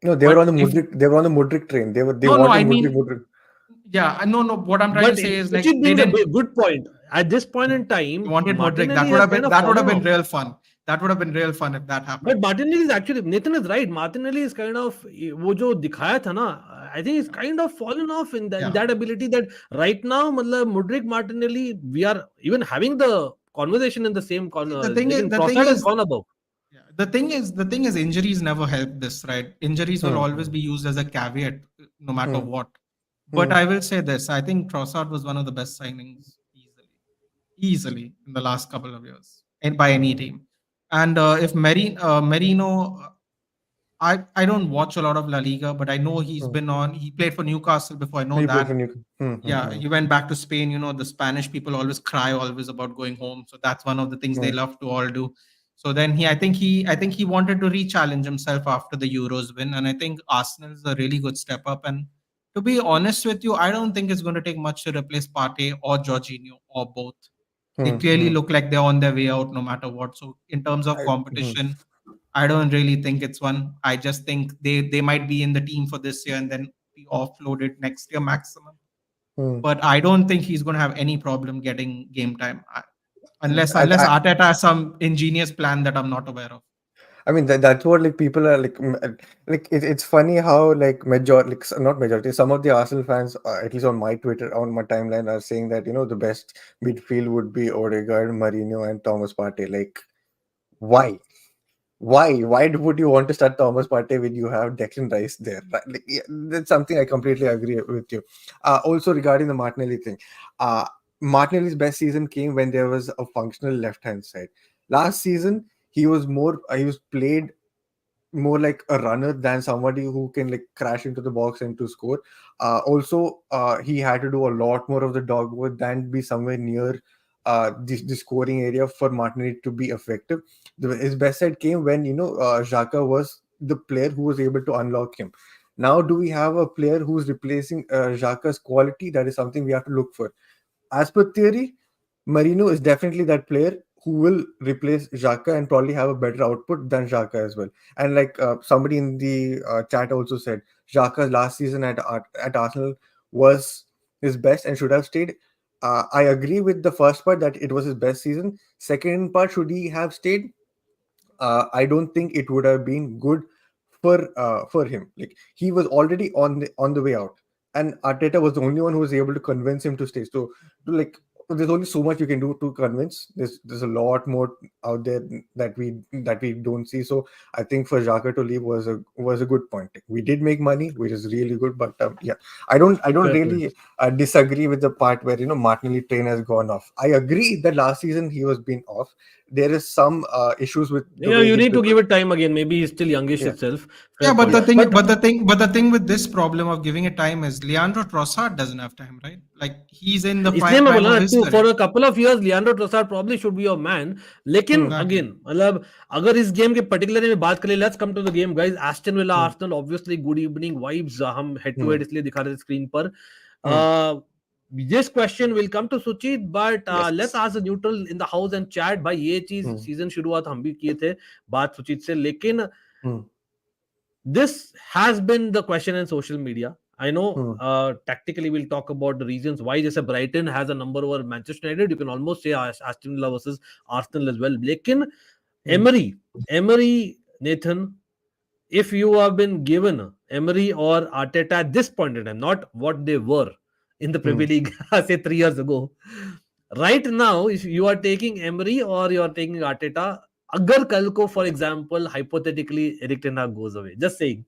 No, they were on But the if Mudrik. They were on the Mudrik train. They no, wanted I Mudrik. mean, Mudrik. yeah, I no. What I'm trying to But say is like Suchit they brings a didn't. good point. At this point Yeah, in you time, wanted Modric. Martinelli has kind of That would have fallen been off. real fun. That would have been real fun if that happened. But Martinelli is actually, Nathan is right. Martinelli is kind of वो जो दिखाया था ना, I think it's Yeah, kind of fallen off in yeah. that ability that right now, मतलब Mudrik, Martinelli, we are even having the conversation in the same See, corner. Lekin the thing Trossard has is, gone above. yeah, the thing is, injuries never help this, right? Injuries will Hmm, always be used as a caveat, no matter hmm, what. But hmm, I will say this: I think Trossard was one of the best signings easily in the last couple of years, and by any team. And if Merino, I don't watch a lot of La Liga, but I know he's hmm. been on. He played for Newcastle before. I know He played that. for Newcastle. Hmm, hmm, Yeah, hmm, he went back to Spain. The Spanish people always cry always about going home, so that's one of the things they hmm, love to all do. So then I think he wanted to re-challenge himself after the Euros win, and I think Arsenal is a really good step up. And to be honest with you, I don't think it's going to take much to replace Partey or Jorginho or both. They hmm, clearly hmm. look like they're on their way out no matter what. So in terms of Hmm, competition, I don't really think it's one. I just think they might be in the team for this year and then be offloaded next year maximum. hmm. But I don't think he's going to have any problem getting game time unless I, Arteta has some ingenious plan that I'm not aware of. I mean, that's what like people are like. Like it's funny how like not majority, some of the Arsenal fans, at least on my Twitter, on my timeline, are saying that the best midfield would be Odegaard, Mourinho, and Thomas Partey. Like, why? Why would you want to start Thomas Partey when you have Declan Rice there? Right? Like, yeah, that's something I completely agree with you. Also regarding the Martinelli thing, Martinelli's best season came when there was a functional left hand side. Last season, he was played more like a runner than somebody who can like crash into the box and to score. Also, he had to do a lot more of the dog work than be somewhere near the scoring area for Martinelli to be effective. His best side came when Xhaka was the player who was able to unlock him. Now, do we have a player who's replacing Xhaka's quality? That is something we have to look for. As per theory, Marino is definitely that player who will replace Xhaka and probably have a better output than Xhaka as well. And like somebody in the chat also said, Xhaka's last season at Arsenal was his best and should have stayed. I agree with the first part that it was his best season. Second part, should he have stayed? I don't think it would have been good for him. Like he was already on the way out, and Arteta was the only one who was able to convince him to stay. So, like, there's only so much you can do to convince. There's a lot more out there that we don't see. So I think for Xhaka to leave was a good point. Like, we did make money, which is really good. But yeah, I don't Fair point. really disagree with the part where Martinelli train has gone off. I agree that last season he was being off. There is some issues with the way You he need to prefers- give it time again. Maybe he's still youngish Yeah. itself. Yeah, Fair but the point. thing, But but the thing with this problem of giving it time is Leandro Trossard doesn't have time, right? Like he's in the इसलिए मैं prime बोला of ना his too, for career. a couple of years Leandro Trossard probably should be your man. लेकिन Exactly. again मतलब अगर इस game के particularly में बात करें, let's come to the game guys. Aston Villa Hmm. Arsenal, obviously good evening vibes हम head to Hmm. head इसलिए दिखा रहे थे स्क्रीन पर. Hmm. This question will come to Suchit, but Yes. let's ask the neutral in the house and chat. भाई ये चीज Hmm. Season शुरू हुआ था हम भी किए थे बात सुचित से, लेकिन Hmm. this has been the question in social media. I know tactically we'll talk about the reasons why. Just Brighton has a number over Manchester United. You can almost say Aston Villa versus Arsenal as well. Lekin Emery, Nathan, if you have been given Emery or Arteta at this point in time, not what they were in the Premier League say 3 years ago, right now, if you are taking Emery or you are taking Arteta, अगर कल को for example hypothetically Eric Ten Hag goes away, just saying.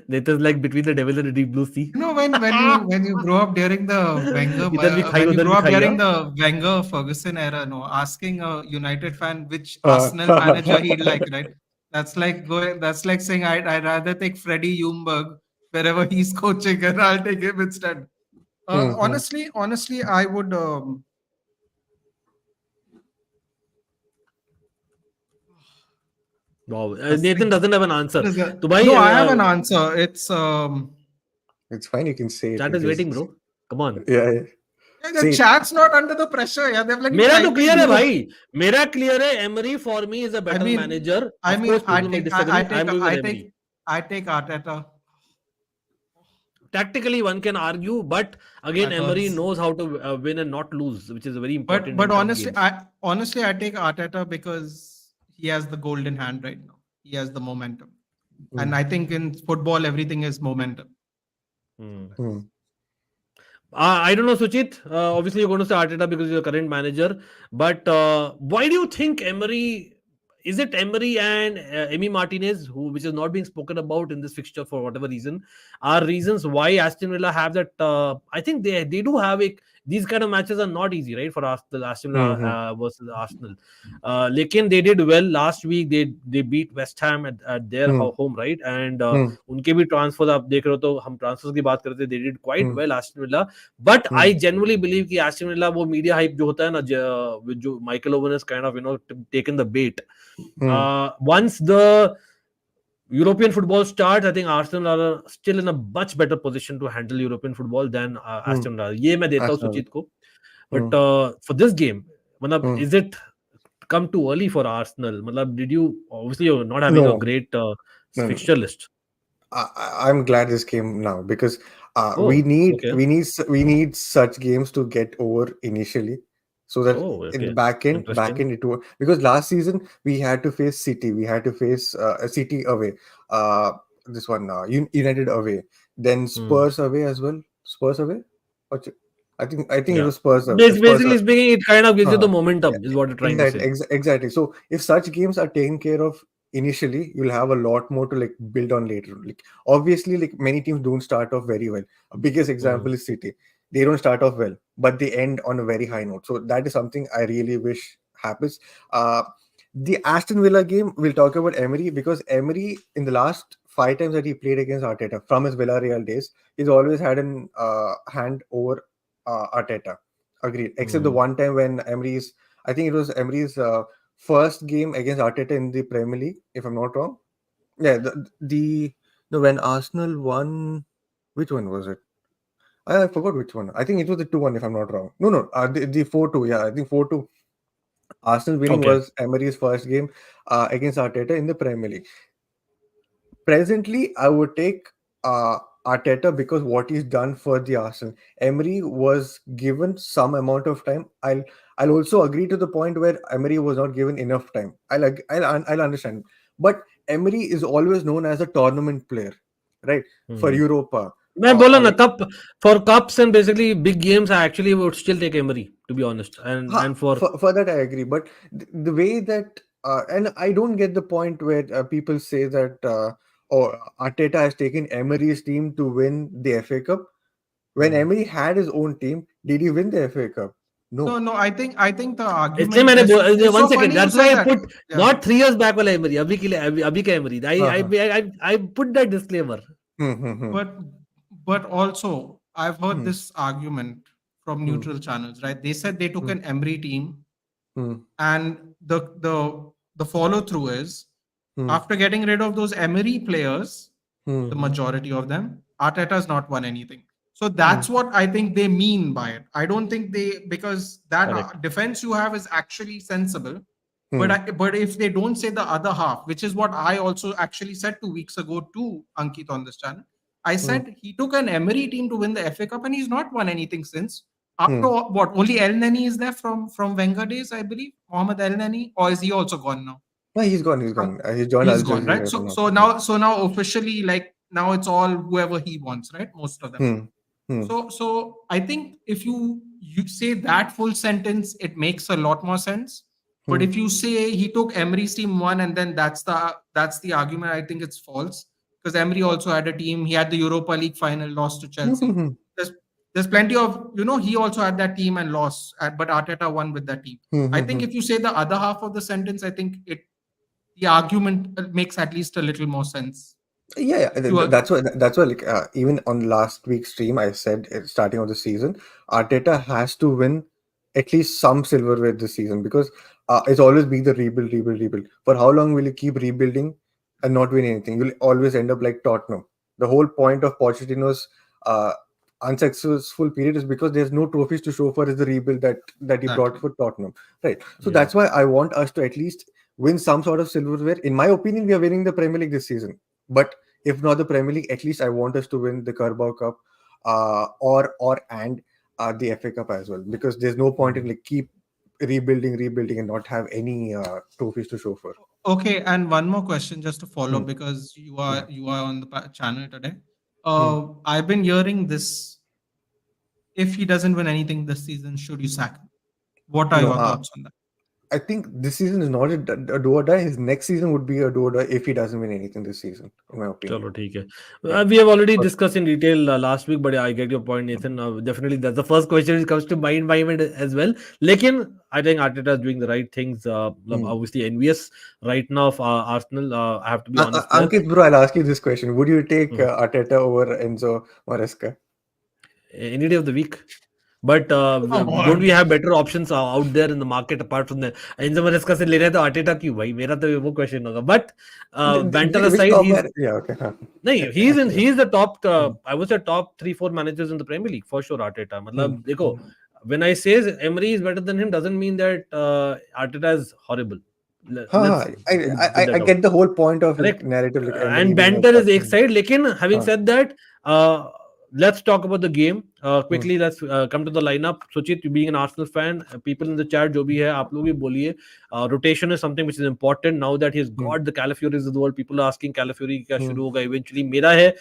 Nathan's like between the devil and the deep blue sea. You know, when you grow up during the Wenger, इधर भी खाई when you उधर grow भी up खाई, during हाँ? the Wenger Ferguson era, no, asking a United fan which Arsenal manager he'd like, right? That's like going. That's like saying I'd rather take Freddie Ljungberg wherever he's coaching, and I'll take him instead. Honestly, I would. Wow. Nathan doesn't have an answer. What is that? तो भाई No, I have an answer. It's It's fine. You can say it. chat is waiting, bro. Come on. Yeah. the See, chat's not under the pressure. Yeah, they've like मेरा तो typing, clear है you know. भाई. मेरा clear है. Emery for me is a better manager. Of course, people may disagree. I'm going with Emery. I take Arteta. Tactically, one can argue, but again, That Emery hurts. knows how to win and not lose, which is a very important. But in tough honestly, games. I take Arteta because he has the golden hand right now. He has the momentum, and I think in football everything is momentum. I don't know, Suchit. Obviously, you're going to say Arteta because you're the current manager. But why do you think Emery? Is it Emery and Emi Martinez, which is not being spoken about in this fixture for whatever reason, are reasons why Aston Villa have that? I think they do have these kind of matches are not easy, right, for Aston Villa versus Arsenal. Lekin they did well last week. They beat West Ham at their home, right? And उनके भी transfers आप देख रहे हो तो हम transfers की बात करते, they did quite well Aston Villa. But I genuinely believe कि Aston Villa वो media hype जो होता है ना, जो Mikel Owen has kind of taken the bait. Once the European football starts, I think Arsenal are still in a much better position to handle European football than Aston Villa. ये मैं देता हूँ सुचित को. But for this game, मतलब, is it come too early for Arsenal? मतलब, did you obviously you're not having a great fixture list? I'm glad this came now because We Oh, need okay. we need such games to get over initially, so that Oh, in the okay. back Interesting. end it will, because last season we had to face City, we had to face City away, uh, this one United away, then Hmm. Spurs away as well. Spurs away. I think it Yeah. was Spurs. Spurs. Basically speaking, it kind of gives you the Uh, momentum, is what you're trying to exactly, say. exactly. So if such games are taken care of initially, you'll have a lot more to like build on later. Like obviously, like many teams don't start off very well. A biggest Hmm. example is City. They don't start off well, but they end on a very high note. So that is something I really wish happens. Uh, the Aston Villa game, we'll talk about Emery, because Emery in the last 5 times that he played against Arteta from his Villarreal days, he's always had an hand over Arteta. Agreed. Except the Hmm. one time when Emery's, I think it was Emery's first game against Arteta in the Premier League, if I'm not wrong. Yeah, the no, when Arsenal won, which one was it? I forgot which one. I think it was the 2-1, if I'm not wrong. No, no, the 4-2. Yeah, I think 4-2. Arsenal winning Okay. was Emery's first game against Arteta in the Premier League. Presently, I would take Arteta because what he's done for the Arsenal. Emery was given some amount of time. I'll also agree to the point where Emery was not given enough time. I'll understand, but Emery is always known as a tournament player, right? For Hmm. Europa, मैं बोला or ना like, cup for cups and basically big games, I actually would still take Emery, to be honest. And for for that I agree, but the way that and I don't get the point where people say that oh, Arteta has taken Emery's team to win the FA Cup. When hmm. Emery had his own team, did he win the FA Cup? No, No. no. I think the इसलिए argument मैंने there. So it's one so second, funny you that's why say I that. put Yeah. not 3 years back वाला Emery, अभी का Emery. हाँ, हाँ. I put that disclaimer. Hmm. But also I've heard Hmm. this argument from Hmm. neutral channels, right? They said they took Hmm. an Emery team, Hmm. and the follow through is, Hmm. after getting rid of those Emery players, Hmm. the majority of them, Arteta's not won anything. So Hmm. that's what I think they mean by it. I don't think because that Correct. defense you have is actually sensible. Hmm. But if they don't say the other half, which is what I also actually said 2 weeks ago to Ankit on this channel, I Hmm. said he took an Emery team to win the FA Cup and he's not won anything since. After Hmm. what, only El Neni is there from Wenger days, I believe, Mohamed El Neni, or is he also gone now? No, he's gone. He's From gone. He joined Al He's gone, right? Jazeera, if So I'm not so wrong. now so now officially, like, now it's all whoever he wants, right? Most of them. Hmm. Hmm. So I think if you say that full sentence, it makes a lot more sense. But Hmm. if you say he took Emery's team one and then that's the argument, I think it's false, because Emery also had a team. He had the Europa League final, lost to Hmm. Chelsea. Hmm. There's there's plenty of, he also had that team and lost, but Arteta won with that team. Hmm. I Hmm. think Hmm. if you say the other half of the sentence, I think the argument makes at least a little more sense. Yeah, You are, that's why like even on last week's stream I said at starting of the season, Arteta has to win at least some silverware this season, because it's always be the rebuild. For how long will you keep rebuilding and not win anything? You'll always end up like Tottenham. The whole point of Pochettino's uh, unsuccessful period is because there's no trophies to show for the rebuild that he brought exactly. for Tottenham, right? So Yeah. that's why I want us to at least win some sort of silverware. In my opinion, we are winning the Premier League this season, but if not the Premier League, at least I want us to win the Carabao Cup, or the FA Cup as well, because there's no point in Hmm. like keep rebuilding and not have any trophies to show for. Okay, and one more question just to follow Hmm. up, because you Yeah. are on the channel today. Hmm. I've been hearing this. If he doesn't win anything this season, should you sack him? What are No, your thoughts on that? I think this season is not a do or die. His next season would be a do or die if he doesn't win anything this season, in my opinion. चलो ठीक है. Yeah. We have already But, discussed in detail last week, but I get your point, Nathan. Definitely, that's the first question that comes to my mind as well. Lekin, I think Arteta is doing the right things. hmm. Obviously, envious right now of Arsenal. I have to be honest there. Ankit, bro, I'll ask you this question: would you take Hmm. Arteta over Enzo Maresca? Any day of the week. But Come don't we on. have better options out there in the market apart from the Enzo Maresca से ले रहे हैं तो Arteta क्यों भाई? मेरा तो वो question होगा. But banter Which aside, top he's man? Yeah, okay. Huh. No, Yeah. he's the top. Hmm. I would say top 3-4 managers in the Premier League for sure. Arteta, Hmm. मतलब देखो, when I say Emery is better than him, doesn't mean that Arteta is horrible. Let's हाँ, put I that out. get the whole point of like Correct. narrative, like Emery And being a banter is such. एक side. लेकिन having हाँ. said that, uh, let's talk about the game quickly. Let's come to the lineup. Suchit, you being an Arsenal fan, people in the chat, जो भी है आप लोग भी बोलिए. Rotation is something which is important now that he's got the Calafiori's of the world. People are asking Calafiori क्या शुरू होगा eventually. मेरा है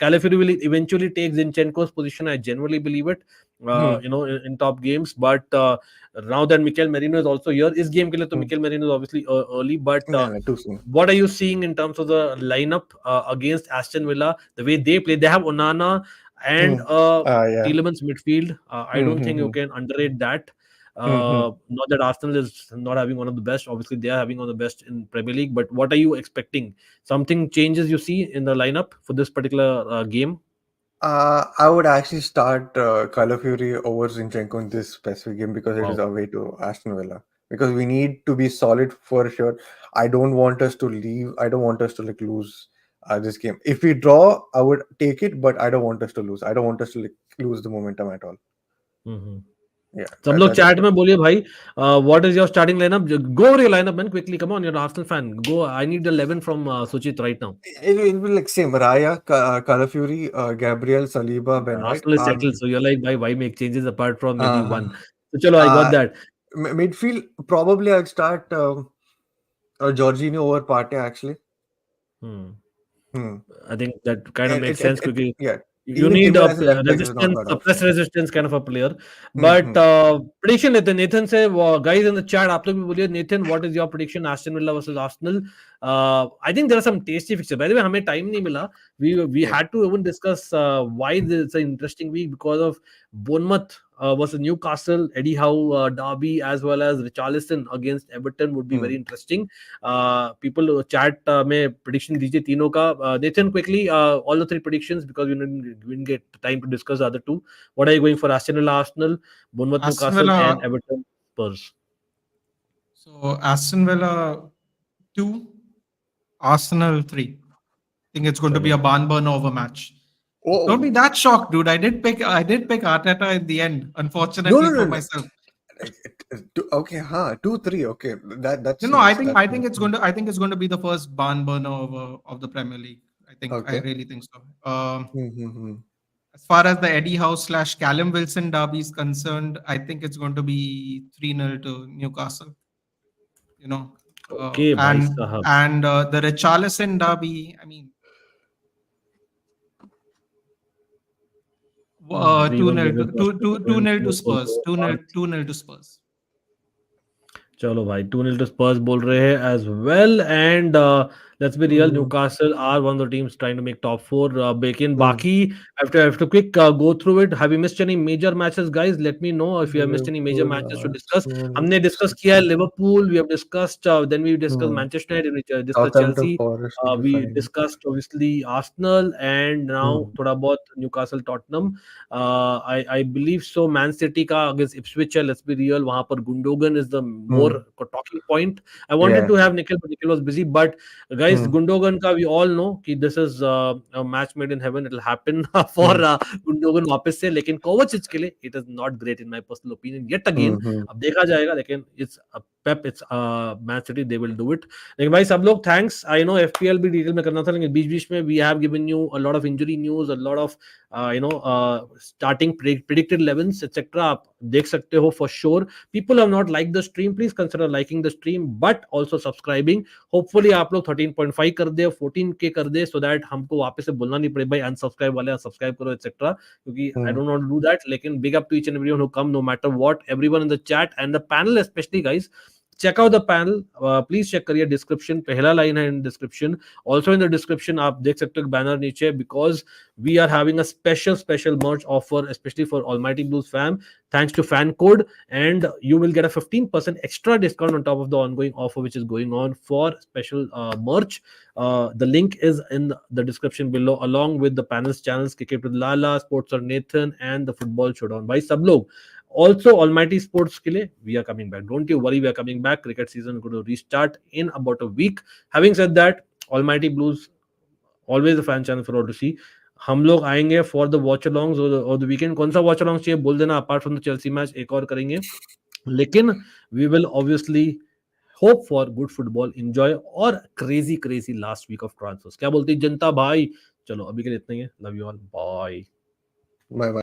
Calafiori will eventually take Zinchenko's position. I genuinely believe it. In top games, but now that Mikel Merino is also here, इस game के लिए तो Mikel Merino is obviously early, but too soon. what are you seeing in terms of the lineup against Aston Villa? The way they play, they have Onana and Yeah. Tielemans midfield. I don't think you can underrate that. Not that Arsenal is not having one of the best. Obviously, they are having one of the best in Premier League. But what are you expecting? Something changes you see in the lineup for this particular game? I would actually start Calafiori over Zinchenko in this specific game because it is away to Aston Villa. Because we need to be solid for sure. I don't want us to leave. I don't want us to lose this game. If we draw, I would take it, but I don't want us to lose. I don't want us to lose the momentum at all. Yeah. सब लोग chat में बोलिए भाई, what is your starting lineup? Go over your lineup, man, quickly. Come on, you're an Arsenal fan. Go. I need 11 from Suchit right now. It will be like same. Raya, Calafiori, Gabriel, Saliba, Ben White. Arsenal is settled, so you're like, why make changes apart from maybe one? So chalo, I got that. Midfield, probably I'd start Jorginho over Partey actually. I think that kind of makes sense because you Even need Timber as a left back is resistance, not bad option. suppress resistance kind of a player. But prediction, Nathan say, guys in the chat, आप लोग भी बोलिए, Nathan, what is your prediction? Aston Villa versus Arsenal. I think there are some tasty fixtures. By the way, हमें time नहीं मिला. We had to even discuss why it's an interesting week because of Bournemouth versus Newcastle, Eddie Howe derby, as well as Richarlison against Everton would be very interesting. People chat में prediction दीजिए तीनों का. Nathan, quickly, all the three predictions because we didn't get time to discuss the other two. What are you going for? Aston Villa, Arsenal, Bournemouth, Newcastle, and Everton, Spurs. So Aston Villa 2, Arsenal 3. I think it's going to be a barn burner of a match. Don't be that shocked, dude. I did pick Arteta in the end, unfortunately for myself. Okay, 2-3. Okay, that's no. I think it's going to be the first barn burner of the Premier League. I really think so. As far as the Eddie Howe / Callum Wilson derby is concerned, I think it's going to be 3-0 to Newcastle. Okay, and the Richarlison derby, I mean, 2-0 to Spurs. 2-0 to Spurs. चलो भाई 2-0 to Spurs बोल रहे हैं as well, and let's be real, Newcastle are one of the teams trying to make top 4. Baki, after quick go through it, have you missed any major matches, guys? Let me know if you have missed any major matches to discuss. हमने discuss किया है Liverpool, we have discussed, then we discussed Manchester United, we discussed Chelsea, we discussed obviously Arsenal, and now थोड़ा बहुत Newcastle, Tottenham. I believe so. Man City का against Ipswich है, let's be real, वहाँ पर Gundogan is the more talking point. I wanted to have Nikhil, but Nikhil was busy. But guys, Gundogan ka we all know कि this is a match made in heaven. It will happen for Gundogan वापस से. लेकिन Kovacic के लिए it is not great in my personal opinion. Yet again, अब देखा जाएगा. लेकिन it's Pep, it's Man City, they will do it. लेकिन भाई सब लोग thanks. I know FPL भी detail में करना था, लेकिन बीच-बीच में we have given you a lot of injury news, a lot of starting predicted 11s, etc. आप देख सकते हो for sure. People have not liked the stream. Please consider liking the stream, but also subscribing. Hopefully आप लोग 13.5 कर दे, 14K कर दे, so that हमको वापस से बोलना नहीं पड़े भाई unsubscribe वाले unsubscribe करो, etc. क्योंकि I don't want to do that. लेकिन big up to each and everyone who come, no matter what, everyone in the chat and the panel especially, guys. Check out the panel. Please check करिए description. पहला line है in description. Also in the description आप देख सकते हो banner नीचे, because we are having a special merch offer, especially for Almighty Blues fam. Thanks to fan code, and you will get a 15% extra discount on top of the ongoing offer which is going on for special merch. The link is in the description below, along with the panel's channels, Cricket with Lala, Sports or Nathan, and the Football Showdown. Bhai sab log. Also, Almighty Sports ke liye, we are coming back. Don't you worry, we are coming back. Cricket season is going to restart in about a week. Having said that, Almighty Blues, always a fan channel for all to see. हम लोग आएंगे for the watch अलोंग्स और the weekend. कौन सा watch along चाहिए बोल देना. Apart from the Chelsea match एक और करेंगे, लेकिन we will obviously hope for good football enjoy और crazy last week of transfers. क्या बोलती जनता भाई? चलो अभी के लिए इतना ही है. Love you all, bye. Bye bye.